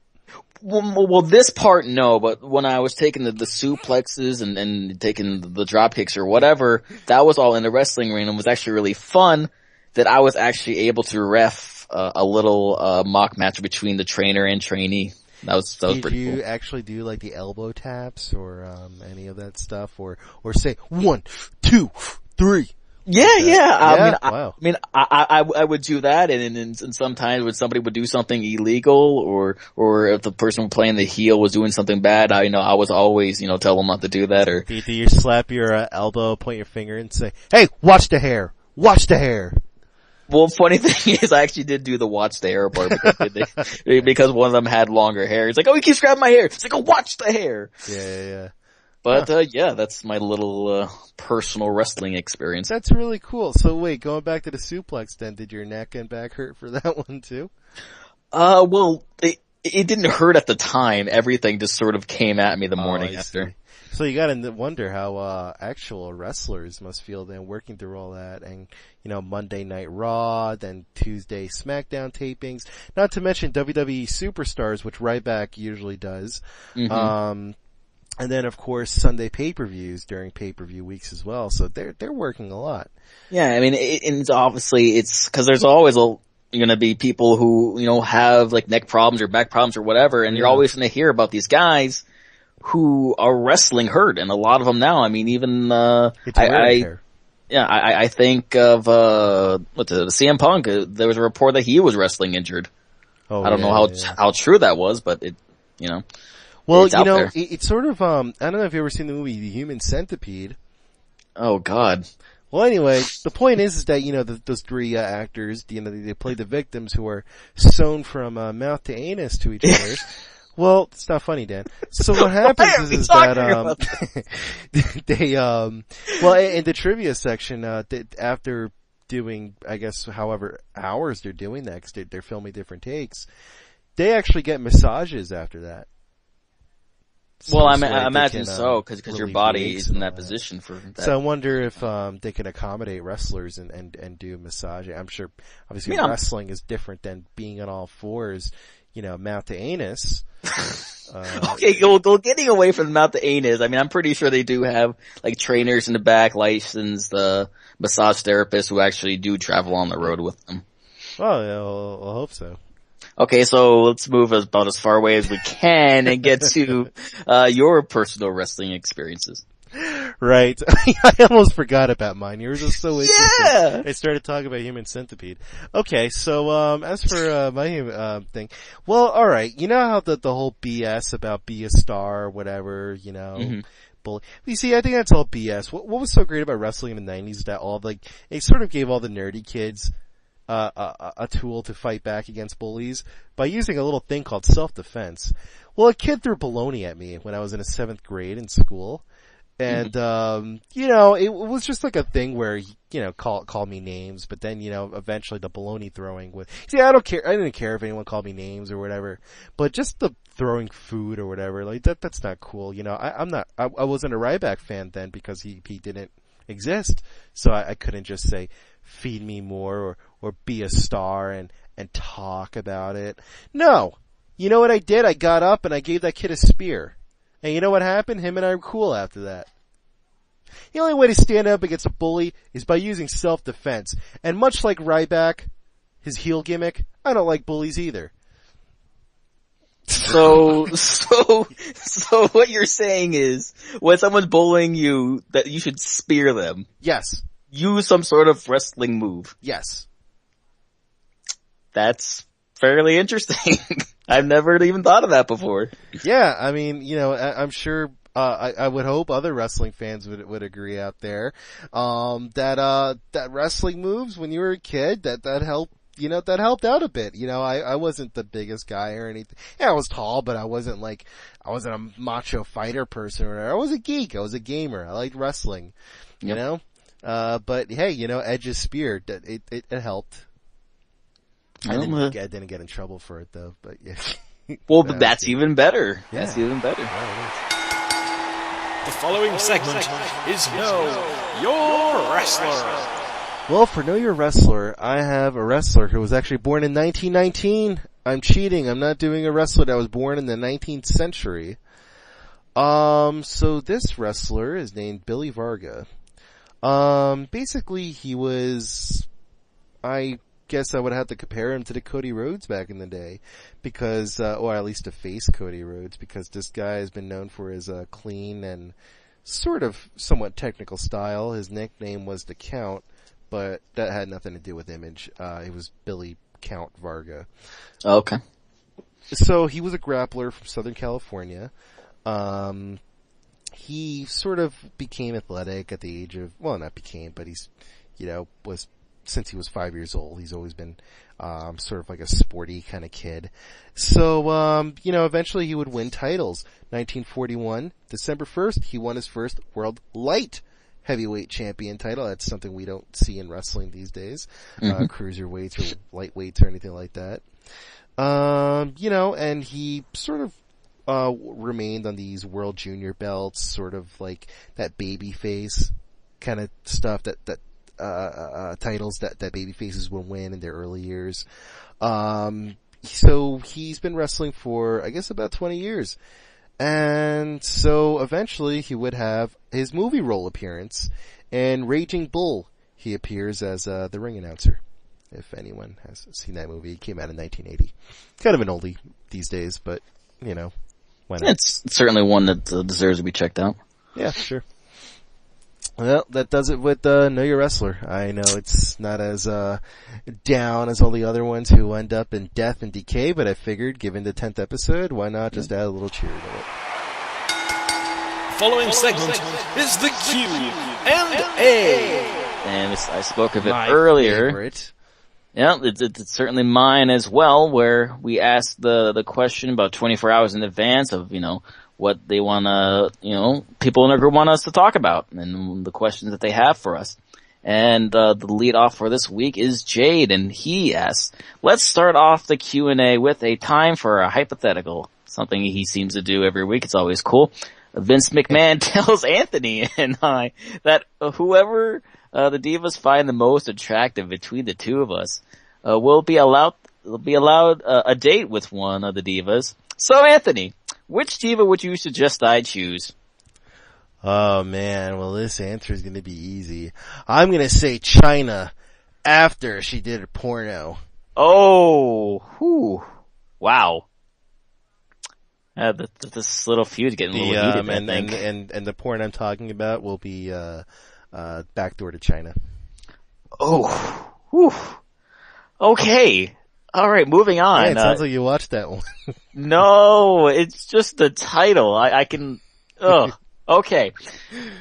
A: Well, this part, no, but when I was taking the suplexes and taking the drop kicks or whatever, that was all in the wrestling ring, and was actually really fun that I was actually able to ref a little mock match between the trainer and trainee. That was pretty cool. Did you
B: actually do like the elbow taps or any of that stuff, or say 1, 2, 3?
A: Yeah.
B: Wow.
A: I would do that, and sometimes when somebody would do something illegal, or if the person playing the heel was doing something bad, I was always, tell them not to do that. Or
B: do you slap your elbow, point your finger, and say, "Hey, watch the hair, watch the hair"?
A: Well, funny thing is, I actually did do the watch the hair part because one of them had longer hair. He's like, oh, he keeps grabbing my hair. It's like, oh, watch the hair.
B: Yeah.
A: But, that's my little, personal wrestling experience.
B: That's really cool. So wait, going back to the suplex then, did your neck and back hurt for that one too?
A: Well, it didn't hurt at the time. Everything just sort of came at me the morning after.
B: So you gotta wonder how, actual wrestlers must feel then working through all that and, Monday Night Raw, then Tuesday Smackdown tapings, not to mention WWE Superstars, which Ryback usually does. And then of course Sunday pay-per-views during pay-per-view weeks as well. So they're working a lot.
A: Yeah, I mean, it's obviously, it's cause there's always gonna be people who, have like neck problems or back problems or whatever, and you're always gonna hear about these guys who are wrestling hurt, and a lot of them now. I mean, even, I think of, CM Punk, there was a report that he was wrestling injured. I don't know how true that was, but
B: well, it's sort of, I don't know if you've ever seen the movie The Human Centipede.
A: Oh God.
B: Well, anyway, the point is that, those three actors, they play the victims who are sewn from mouth to anus to each other. Well, it's not funny, Dan. So what happens is that, well, in the trivia section, after doing, I guess, however hours they're doing that, cause they're filming different takes, they actually get massages after that.
A: So, well, I imagine so, cause your body is in that position for that.
B: So I wonder if, they can accommodate wrestlers and do massage. I'm sure, obviously wrestling is different than being on all fours, mouth to anus.
A: Okay, well, getting away from mouth to anus, I mean, I'm pretty sure they do have, like, trainers in the back, licensed, massage therapists who actually do travel on the road with them.
B: Well, yeah, I hope so.
A: Okay, so let's move about as far away as we can and get to, your personal wrestling experiences.
B: Right. I almost forgot about mine. Yours was so interesting.
A: Yeah!
B: I started talking about Human Centipede. Okay, so, as for, my, thing. Well, alright, you know how the whole BS about be a star or whatever, bully. You see, I think that's all BS. What was so great about wrestling in the 90s is that it sort of gave all the nerdy kids, a tool to fight back against bullies by using a little thing called self-defense. Well, a kid threw baloney at me when I was in 7th grade in school. And, it was just like a thing where, call me names, but then, eventually the baloney throwing would, see, I didn't care if anyone called me names or whatever, but just the throwing food or whatever, like that's not cool, I wasn't a Ryback fan then because he didn't exist, so I couldn't just say, feed me more or be a star and talk about it. No! You know what I did? I got up and I gave that kid a spear. And you know what happened? Him and I were cool after that. The only way to stand up against a bully is by using self-defense. And much like Ryback, his heel gimmick, I don't like bullies either.
A: So what you're saying is, when someone's bullying you, that you should spear them.
B: Yes.
A: Use some sort of wrestling move.
B: Yes.
A: That's fairly interesting. I've never even thought of that before.
B: Yeah, I mean, I'm sure, I would hope other wrestling fans would agree out there, that wrestling moves when you were a kid, that helped, that helped out a bit. I wasn't the biggest guy or anything. Yeah, I was tall, but I wasn't a macho fighter person or whatever. I was a geek. I was a gamer. I liked wrestling, but hey, Edge's spear, it helped. I didn't get in trouble for it though, but yeah.
A: Well, but that's even better. Yeah. That's even better.
C: The following segment is Know Your Wrestler.
B: Well, for Know Your Wrestler, I have a wrestler who was actually born in 1919. I'm cheating. I'm not doing a wrestler that was born in the 19th century. So this wrestler is named Billy Varga. Basically he was, I guess I would have to compare him to the Cody Rhodes back in the day because, or at least to face Cody Rhodes, because this guy has been known for his, clean and sort of somewhat technical style. His nickname was the Count, but that had nothing to do with image. It was Billy Count Varga.
A: Okay.
B: So he was a grappler from Southern California. He sort of became athletic at the age of, well, not became, but he's, was, since he was 5 years old, he's always been, sort of like a sporty kind of kid. So, eventually he would win titles. 1941, December 1st, he won his first World Light Heavyweight Champion title. That's something we don't see in wrestling these days. Cruiserweights or lightweights or anything like that. And he sort of remained on these World Junior belts, sort of like that babyface kind of stuff, that titles that babyfaces will win in their early years. So he's been wrestling for, I guess, about 20 years. And so eventually he would have his movie role appearance. In Raging Bull, he appears as the ring announcer. If anyone has seen that movie, it came out in 1980. Kind of an oldie these days, but, you know, why not?
A: It's certainly one that deserves to be checked out.
B: Yeah, sure. Well, that does it with Know Your Wrestler. I know it's not as down as all the other ones who end up in death and decay, but I figured, given the 10th episode, why not just add a little cheer to it?
C: Following segment is the Q&A.
A: And I spoke of it earlier.
B: Favorite.
A: Yeah, it's certainly mine as well, where we asked the question about 24 hours in advance of, you know, what they wanna, you know, people in our group want us to talk about, and the questions that they have for us. And the lead off for this week is Jade, and he asks, let's start off the Q&A with a time for a hypothetical, something he seems to do every week. It's always cool. Vince McMahon tells Anthony and I that whoever the divas find the most attractive between the two of us will be allowed a date with one of the divas. So Anthony, which diva would you suggest I choose?
B: Oh man, well this answer is gonna be easy. I'm gonna say Chyna after she did her porno.
A: Oh, whew. Wow. This little feud's getting a little heated, I think.
B: And the porn I'm talking about will be Backdoor to China.
A: Oh, whew. Okay. Alright, moving on.
B: Yeah, it sounds like you watched that one.
A: No, it's just the title. I can, okay.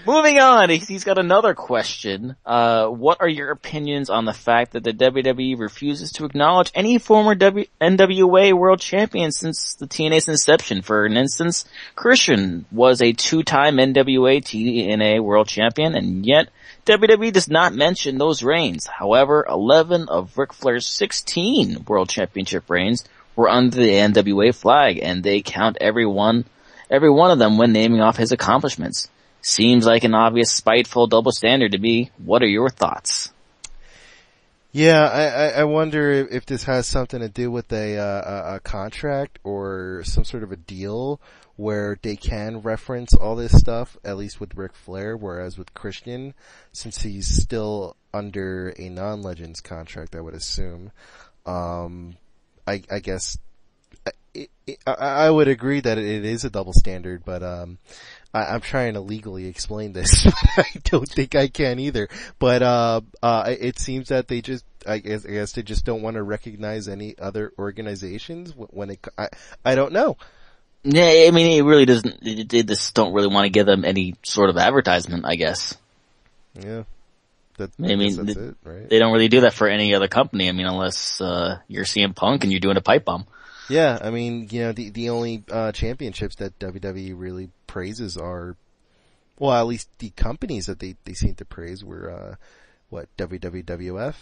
A: Moving on, he's got another question. What are your opinions on the fact that the WWE refuses to acknowledge any former NWA World Champion since the TNA's inception? For an instance, Christian was a 2-time NWA TNA World Champion, and yet WWE does not mention those reigns. However, 11 of Ric Flair's 16 World Championship reigns were under the NWA flag, and they count every one of them when naming off his accomplishments. Seems like an obvious spiteful double standard to me. What are your thoughts?
B: Yeah, I wonder if this has something to do with a contract or some sort of a deal where they can reference all this stuff, at least with Ric Flair, whereas with Christian, since he's still under a non-Legends contract, I would assume, I guess, I would agree that it is a double standard, but I'm trying to legally explain this. I don't think I can either. But it seems that they just, I guess they just don't want to recognize any other organizations when I don't know.
A: Yeah, I mean, it really doesn't. They just don't really want to give them any sort of advertisement, I guess.
B: Yeah. That's it, right?
A: They don't really do that for any other company. I mean, unless you're CM Punk and you're doing a pipe bomb.
B: Yeah, I mean, you know, the only championships that WWE really praises are, well, at least the companies that they seem to praise were WWF,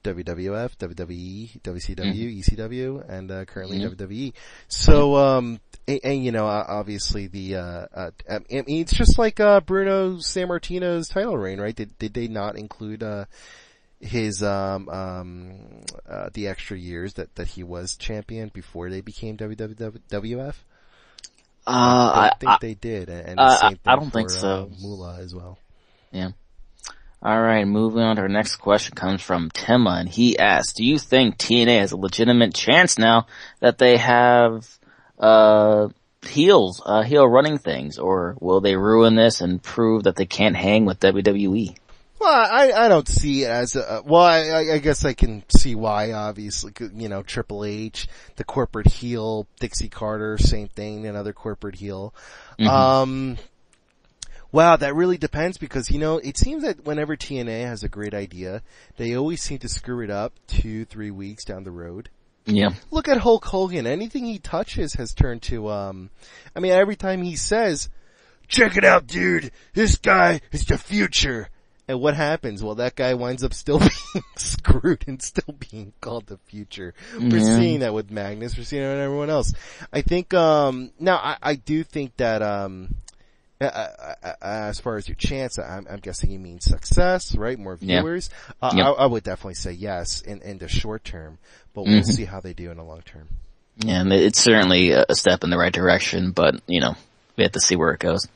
B: WWE, WCW, ECW, and currently WWE. So, and you know, obviously I mean, it's just like Bruno Sammartino's title reign, right? Did they not include his the extra years that he was champion before they became WWF? I think they did, and the same thing
A: I don't think so.
B: Moolah as well.
A: Yeah. Alright, moving on to our next question comes from Timma, and he asks, do you think TNA has a legitimate chance now that they have heel running things, or will they ruin this and prove that they can't hang with WWE?
B: Well, I don't see it as I guess I can see why, obviously, you know, Triple H, the corporate heel, Dixie Carter, same thing, another corporate heel. Mm-hmm. Wow, that really depends because, you know, it seems that whenever TNA has a great idea, they always seem to screw it up 2-3 weeks down the road.
A: Yeah.
B: Look at Hulk Hogan. Anything he touches has turned to, I mean, every time he says, check it out, dude, this guy is the future. And what happens? Well, that guy winds up still being screwed and still being called the future. We're seeing that with Magnus. We're seeing it with everyone else. I think, now I do think that, as far as your chance, I'm guessing you mean success, right? More viewers. I would definitely say yes in the short term, but we'll see how they do in the long term.
A: Yeah, and it's certainly a step in the right direction, but, we have to see where it goes.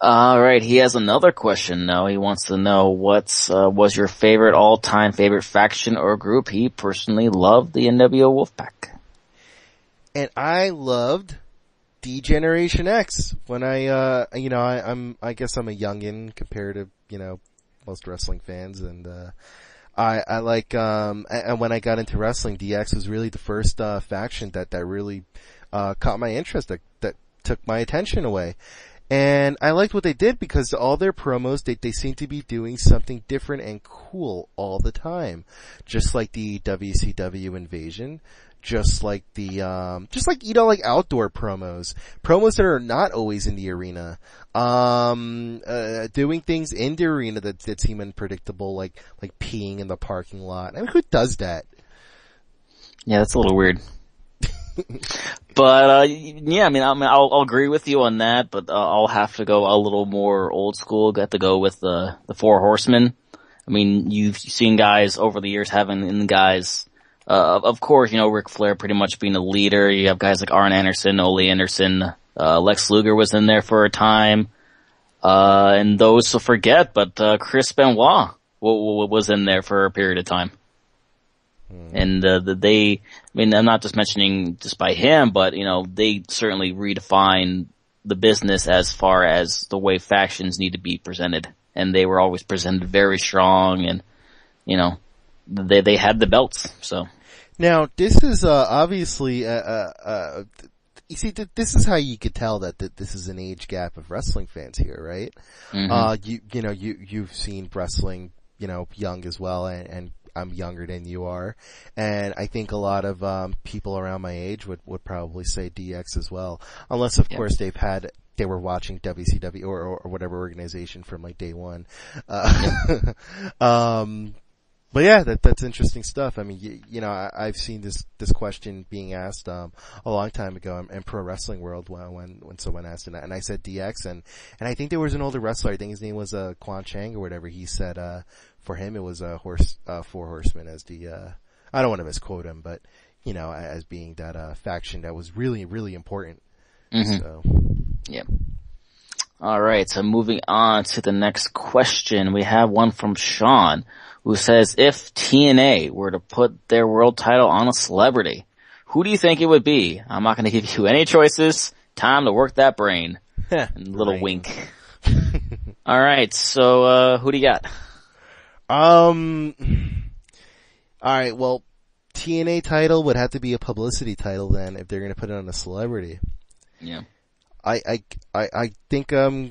A: Alright, he has another question now. He wants to know was your all-time favorite faction or group. He personally loved the NWO Wolfpack.
B: And I loved D-Generation X when I guess I'm a youngin compared to, most wrestling fans, and, I like, and when I got into wrestling, DX was really the first, faction that really, caught my interest, that took my attention away. And I liked what they did because all their promos, they seem to be doing something different and cool all the time. Just like the WCW Invasion. Just like the, like outdoor promos. Promos that are not always in the arena. Doing things in the arena that seem unpredictable, like peeing in the parking lot. I mean, who does that?
A: Yeah, that's a little weird. But, yeah, I'll agree with you on that, but I'll have to go a little more old school. Got to go with the Four Horsemen. You've seen guys over the years having guys, of course, Ric Flair pretty much being a leader. You have guys like Arn Anderson, Ole Anderson, Lex Luger was in there for a time. And those to forget, but, Chris Benoit was in there for a period of time. And, I'm not just mentioning just by him, but, they certainly redefine the business as far as the way factions need to be presented. And they were always presented very strong and, they had the belts, so.
B: Now, this is, obviously, you see, this is how you could tell that this is an age gap of wrestling fans here, right? You've seen wrestling, young as well, and I'm younger than you are, and I think a lot of people around my age would probably say DX as well, unless of course they were watching WCW or whatever organization from like day one. But yeah, that's interesting stuff. I've seen this question being asked a long time ago in pro wrestling world when someone asked it, and I said DX, and I think there was an older wrestler, I think his name was Quan Chang or whatever, he said for him it was Four Horsemen as the I don't want to misquote him, but as being that faction that was really, really important. So
A: yeah. Alright, so moving on to the next question. We have one from Shaun, who says, if TNA were to put their world title on a celebrity, who do you think it would be? I'm not going to give you any choices. Time to work that brain. And a little wink. Alright, so, who do you got?
B: Alright, well, TNA title would have to be a publicity title then, if they're going to put it on a celebrity.
A: Yeah.
B: I think, a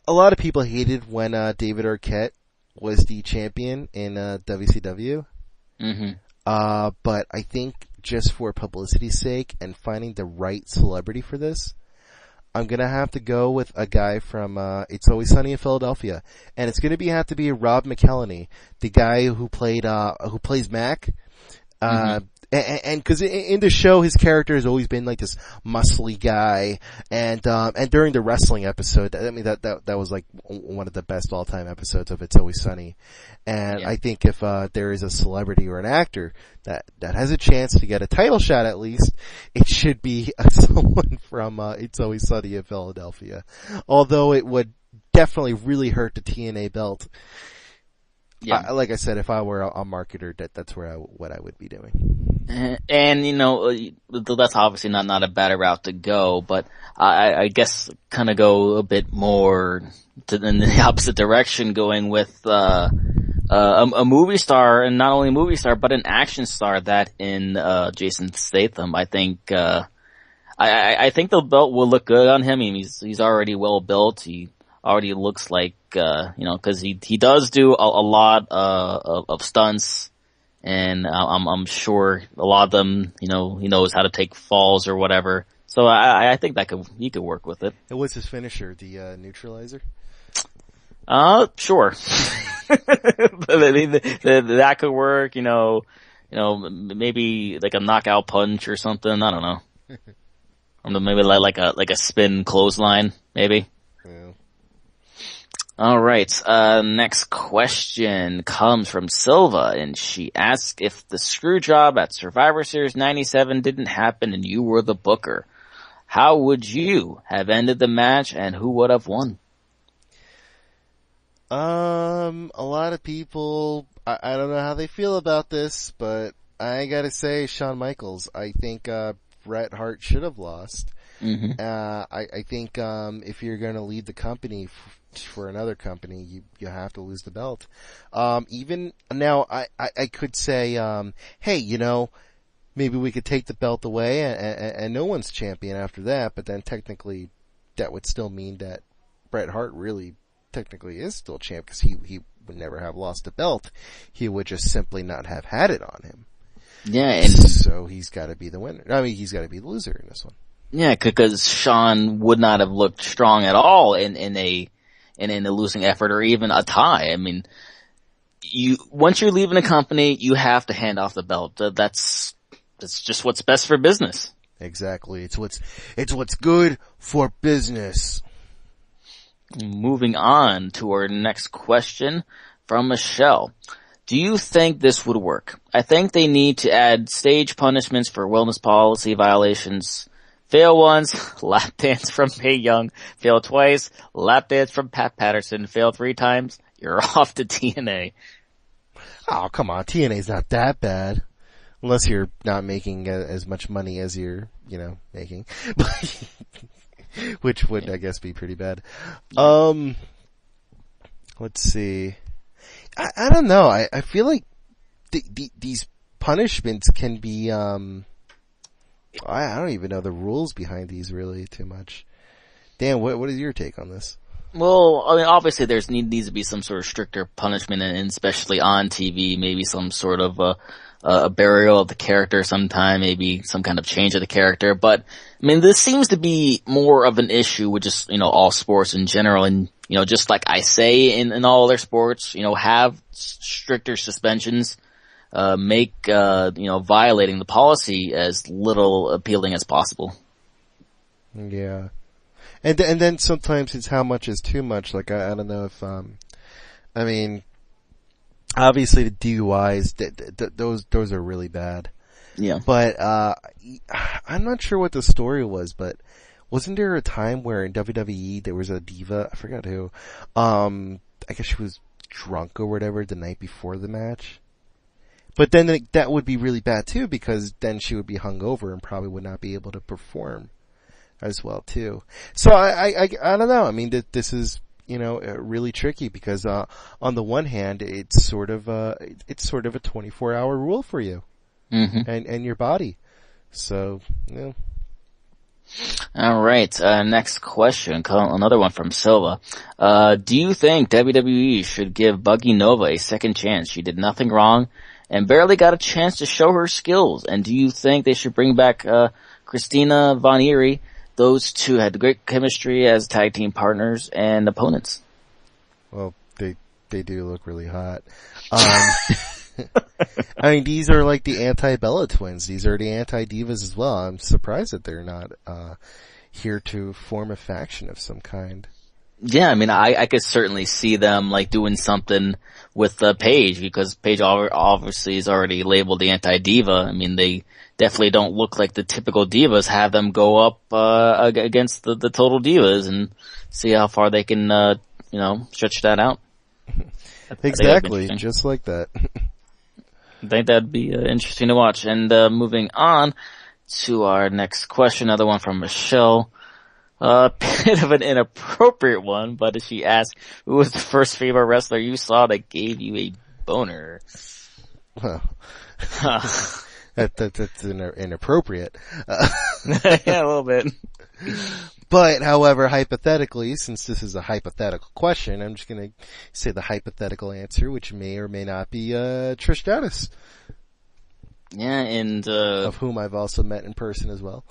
B: lot of people hated when, David Arquette was the champion in, WCW. But I think just for publicity's sake and finding the right celebrity for this, I'm gonna have to go with a guy from, It's Always Sunny in Philadelphia. And it's gonna have to be Rob McElhenney, the guy who plays Mac. And cause in the show, his character has always been like this muscly guy. And during the wrestling episode, that was like one of the best all-time episodes of It's Always Sunny. And I think if, there is a celebrity or an actor that has a chance to get a title shot at least, it should be someone from, It's Always Sunny in Philadelphia. Although it would definitely really hurt the TNA belt. Yeah. Like I said, if I were a marketer, that's what I would be doing.
A: And, that's obviously not a better route to go, but I guess kind of go a bit more in the opposite direction, going with, a movie star, and not only a movie star, but an action star that in, Jason Statham. I think, I think the belt will look good on him. He's already well built. He already looks like, cause he does do a lot, of stunts, and I'm sure a lot of them, he knows how to take falls or whatever. So I think he could work with it.
B: And what's his finisher? The, neutralizer?
A: Sure. I mean, that could work, maybe like a knockout punch or something, I don't know. Or maybe like a spin clothesline, maybe.
B: Yeah.
A: Alright, next question comes from Silva, and she asks if the screw job at Survivor Series 97 didn't happen and you were the booker, how would you have ended the match and who would have won?
B: A lot of people, I don't know how they feel about this, but I gotta say, Shawn Michaels, I think, Bret Hart should have lost.
A: Mm-hmm.
B: I think, if you're gonna lead the company for another company, you have to lose the belt. Even now, I could say, hey, maybe we could take the belt away and no one's champion after that, but then technically that would still mean that Bret Hart really technically is still champ because he would never have lost the belt. He would just simply not have had it on him.
A: Yeah, and
B: so he's gotta be the winner. I mean, he's gotta be the loser in this one.
A: Yeah, because Shawn would not have looked strong at all in a losing effort or even a tie. I mean, once you're leaving a company, you have to hand off the belt. That's just what's best for business.
B: Exactly. It's what's good for business.
A: Moving on to our next question from Michelle. Do you think this would work? I think they need to add stage punishments for wellness policy violations. Fail once, lap dance from Mae Young. Fail twice, lap dance from Pat Patterson. Fail 3 times, you're off to TNA.
B: Oh, come on. TNA's not that bad. Unless you're not making as much money as you're, making. Which would, I guess, be pretty bad. Let's see. I don't know. I feel like these punishments can be, I don't even know the rules behind these really too much. Dan, what is your take on this?
A: Well, I mean, obviously needs to be some sort of stricter punishment, and especially on TV, maybe some sort of a burial of the character sometime, maybe some kind of change of the character. But I mean, this seems to be more of an issue with just all sports in general, and just like I say in all other sports, have stricter suspensions. Make violating the policy as little appealing as possible.
B: Yeah. And then sometimes it's how much is too much. Like, I don't know if, I mean, obviously the DUIs, those are really bad.
A: Yeah.
B: But, I'm not sure what the story was, but wasn't there a time where in WWE there was a diva, I forgot who, I guess she was drunk or whatever the night before the match? But then that would be really bad too, because then she would be hungover and probably would not be able to perform as well too. So I don't know. I mean, this is, really tricky because, on the one hand, it's sort of a 24-hour rule for you.
A: Mm-hmm.
B: And your body. So,
A: Alright, next question, another one from Silva. Do you think WWE should give Buggy Nova a second chance? She did nothing wrong and barely got a chance to show her skills. And do you think they should bring back Christina Von Eerie? Those two had great chemistry as tag team partners and opponents.
B: Well, they do look really hot. I mean, these are like the anti-Bella twins. These are the anti-divas as well. I'm surprised that they're not here to form a faction of some kind.
A: Yeah, I mean, I could certainly see them like doing something with Paige, because Paige obviously is already labeled the anti-diva. I mean, they definitely don't look like the typical divas. Have them go up against the total divas and see how far they can stretch that out.
B: Exactly, just like that.
A: I think that'd be interesting to watch. And moving on to our next question, another one from Michelle. A bit of an inappropriate one, but she asked, who was the first female wrestler you saw that gave you a boner?
B: Well, that's inappropriate.
A: Yeah, a little bit.
B: But, however, hypothetically, since this is a hypothetical question, I'm just gonna say the hypothetical answer, which may or may not be, Trish Stratus.
A: Yeah, and,
B: of whom I've also met in person as well.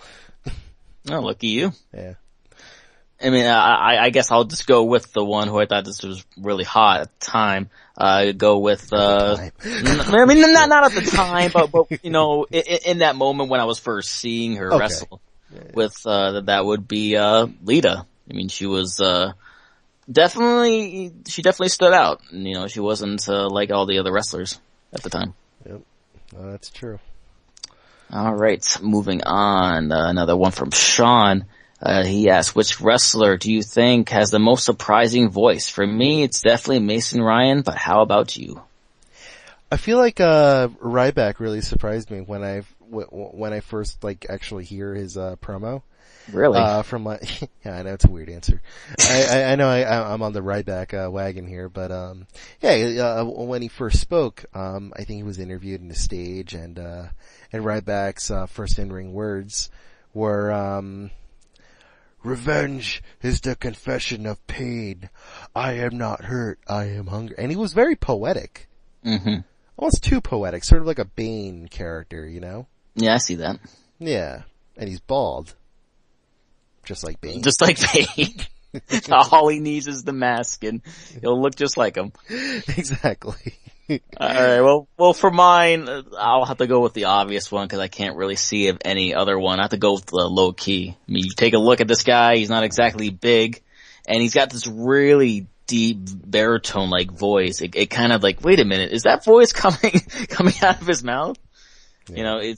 A: Oh, lucky you.
B: Yeah.
A: I mean, I guess I'll just go with the one who I thought this was really hot at the time. Go with, I mean, not at the time, but, you know, in that moment when I was first seeing her wrestle with, that would be, Lita. I mean, she was, definitely stood out. You know, she wasn't, like all the other wrestlers at the time.
B: Yep. That's true.
A: Alright, moving on. Another one from Shaun. He asked, which wrestler do you think has the most surprising voice? For me, it's definitely Mason Ryan, but how about you?
B: I feel like, Ryback really surprised me when I first, like, actually hear his, promo.
A: Really?
B: From like, yeah, I know it's a weird answer. I know I'm on the Ryback, wagon here, but, when he first spoke, I think he was interviewed in the stage and Ryback's, first in-ring words were, revenge is the confession of pain. I am not hurt. I am hungry. And he was very poetic.
A: Mm-hmm.
B: Almost too poetic. Sort of like a Bane character, you know?
A: Yeah, I see that.
B: Yeah. And he's bald. Just like Bane.
A: Just like Bane. All he needs is the mask and he'll look just like him.
B: Exactly.
A: Alright, well for mine, I'll have to go with the obvious one because I can't really see of any other one. I have to go with the low key. I mean, you take a look at this guy, he's not exactly big, and he's got this really deep baritone-like voice. It kind of like, wait a minute, is that voice coming out of his mouth? Yeah. You know,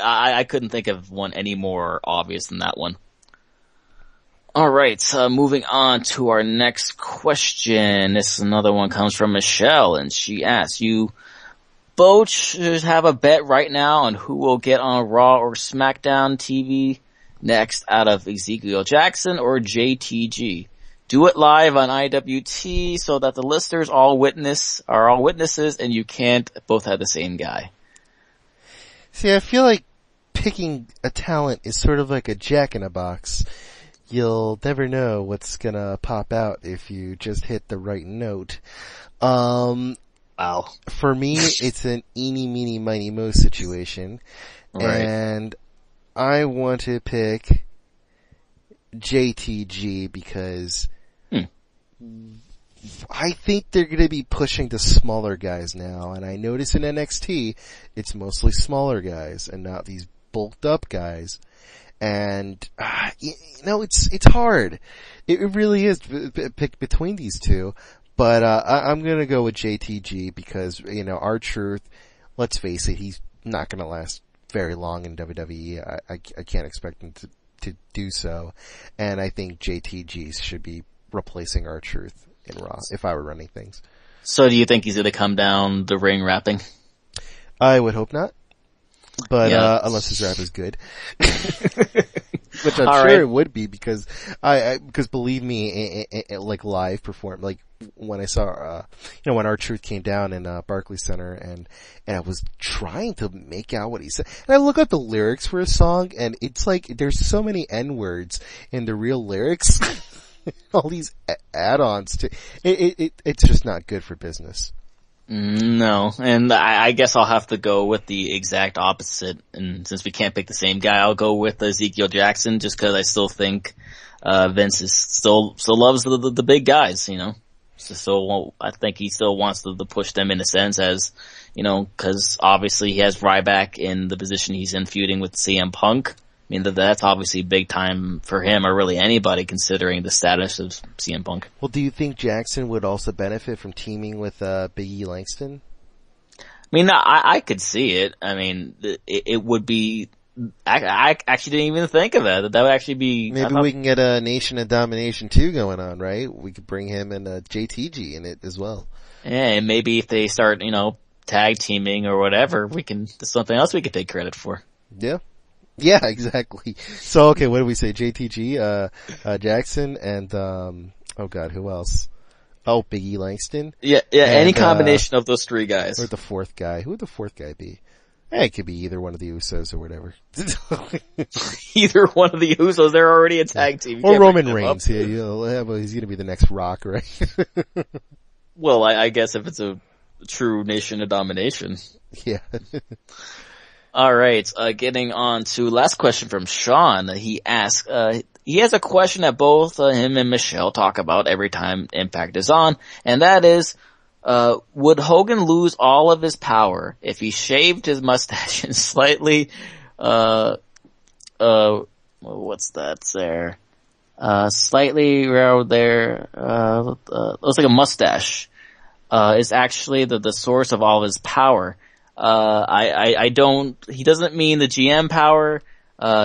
A: I couldn't think of one any more obvious than that one. Alright, moving on to our next question. This another one comes from Michelle, and she asks, you both should have a bet right now on who will get on Raw or Smackdown TV next out of Ezekiel Jackson or JTG. Do it live on IWT so that the listeners are all witnesses and you can't both have the same guy.
B: See, I feel like picking a talent is sort of like a jack-in-a-box. You'll never know what's gonna pop out if you just hit the right note.
A: Wow.
B: For me, it's an eeny, meeny, miny, mo situation. Right. And I want to pick JTG because I think they're gonna be pushing the smaller guys now. And I notice in NXT, it's mostly smaller guys and not these bulked up guys. And, you know, it's hard. It really is to pick between these two. But, I'm gonna go with JTG because, you know, R-Truth, let's face it, he's not gonna last very long in WWE. I can't expect him to do so. And I think JTG should be replacing R-Truth in Raw if I were running things.
A: So do you think he's gonna come down the ring rapping?
B: I would hope not. But, unless his rap is good. Which I'm sure it would be because because believe me, like live perform, like when I saw, when R-Truth came down in, Barclays Center and I was trying to make out what he said. And I look up the lyrics for his song and it's like, there's so many N-words in the real lyrics. All these add-ons to, it's just not good for business.
A: No, and I guess I'll have to go with the exact opposite. And since we can't pick the same guy, I'll go with Ezekiel Jackson just because I still think Vince is still loves the big guys. You know, so I think he still wants to push them in a sense as you know, because obviously he has Ryback in the position he's in feuding with CM Punk. I mean, that's obviously big time for him or really anybody considering the status of CM Punk.
B: Well, do you think Jackson would also benefit from teaming with Big E Langston?
A: I mean, I could see it. I mean, it would be... I actually didn't even think of that. That would actually be...
B: Maybe we can get a Nation of Domination 2 going on, right? We could bring him and JTG in it as well.
A: Yeah, and maybe if they start, you know, tag teaming or whatever, there's something else we could take credit for.
B: Yeah. Yeah, exactly. So, okay, what do we say? JTG, Jackson, and, oh god, who else? Oh, Big E Langston?
A: Yeah, and, any combination of those three guys.
B: Or the fourth guy. Who would the fourth guy be? It could be either one of the Usos or whatever.
A: Either one of the Usos, they're already a tag team.
B: Or Roman Reigns. Yeah, he's gonna be the next Rock, right?
A: Well, I guess if it's a true Nation of Domination.
B: Yeah.
A: Alright, getting on to last question from Shaun. He asked, he has a question that both him and Michelle talk about every time Impact is on, and that is, would Hogan lose all of his power if he shaved his mustache and slightly, what's that there? Slightly around there, looks like a mustache, is actually the source of all of his power. He doesn't mean the GM power,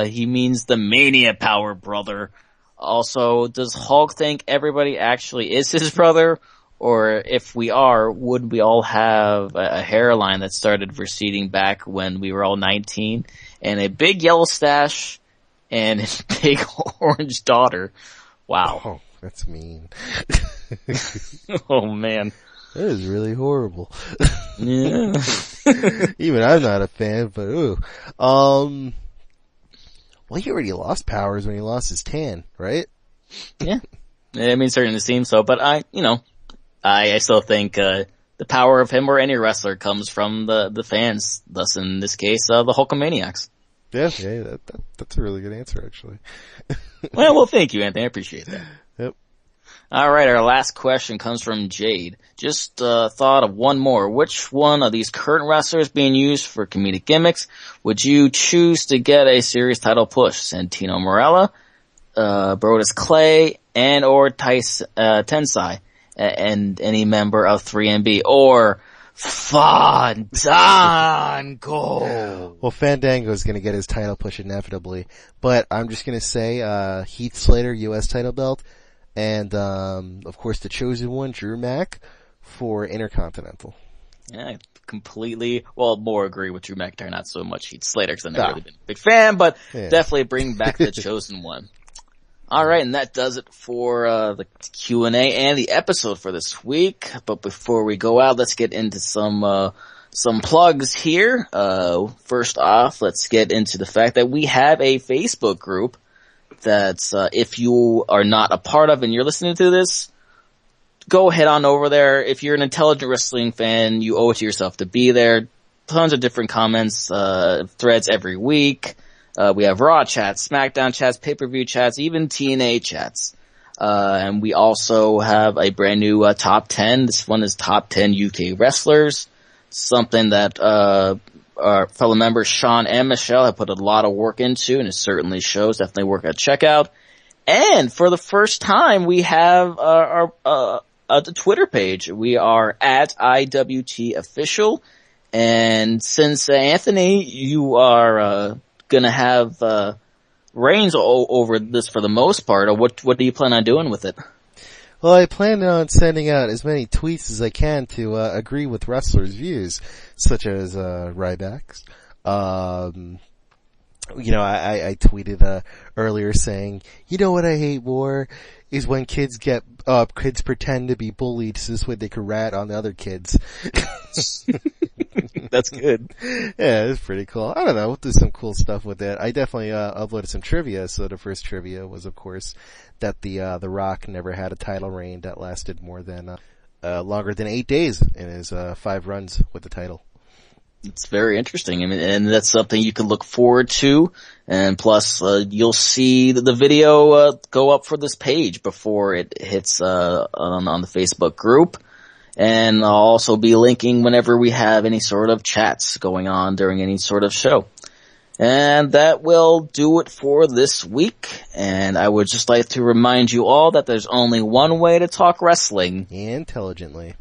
A: he means the Mania power, brother. Also, does Hulk think everybody actually is his brother? Or if we are, would we all have a hairline that started receding back when we were all 19? And a big yellow stash and a big orange daughter. Wow.
B: Oh, that's mean.
A: Oh man.
B: That is really horrible.
A: Yeah.
B: Even I'm not a fan, but ooh. Well, he already lost powers when he lost his tan, right?
A: Yeah. I mean, certainly seems so, but I still think, the power of him or any wrestler comes from the fans, thus in this case, the Hulkamaniacs.
B: Yeah, that's a really good answer, actually.
A: Well, thank you, Anthony. I appreciate that.
B: Yep.
A: Alright, our last question comes from Jade. Just, thought of one more. Which one of these current wrestlers being used for comedic gimmicks would you choose to get a series title push? Santino Marella, Brodus Clay, and or Tensai, and any member of 3MB, or Fandango.
B: Well, Fandango is going to get his title push inevitably, but I'm just going to say Heath Slater, U.S. title belt, and of course the chosen one, Drew Mack, for Intercontinental.
A: Yeah, I completely, more agree with Drew McIntyre, not so much Heath Slater, because I've never really been a big fan, but definitely bring back the chosen one. Alright, and that does it for the Q&A and the episode for this week. But before we go out, let's get into some plugs here. First off, let's get into the fact that we have a Facebook group that's, if you are not a part of and you're listening to this, go head on over there. If you're an intelligent wrestling fan, you owe it to yourself to be there. Tons of different comments, threads every week. We have Raw chats, Smackdown chats, pay-per-view chats, even TNA chats. And we also have a brand new, top 10. This one is top 10 UK wrestlers. Something that, our fellow members Shaun and Michelle have put a lot of work into, and it certainly shows. Definitely worth a check out. And for the first time, we have the Twitter page. We are at IWT Official. And since, Anthony, you are, gonna have reins over this for the most part, or what do you plan on doing with it?
B: Well, I plan on sending out as many tweets as I can to agree with wrestlers' views, such as Ryback's. I tweeted earlier saying, you know what I hate more is when kids pretend to be bullied so this way they can rat on the other kids.
A: That's good.
B: Yeah, it's pretty cool. I don't know, we'll do some cool stuff with it. I definitely uploaded some trivia. So the first trivia was, of course, that the Rock never had a title reign that lasted more than longer than 8 days in his 5 runs with the title.
A: It's very interesting. I mean, and that's something you can look forward to. And plus, you'll see the video go up for this page before it hits on the Facebook group. And I'll also be linking whenever we have any sort of chats going on during any sort of show. And that will do it for this week. And I would just like to remind you all that there's only one way to talk wrestling.
B: Intelligently.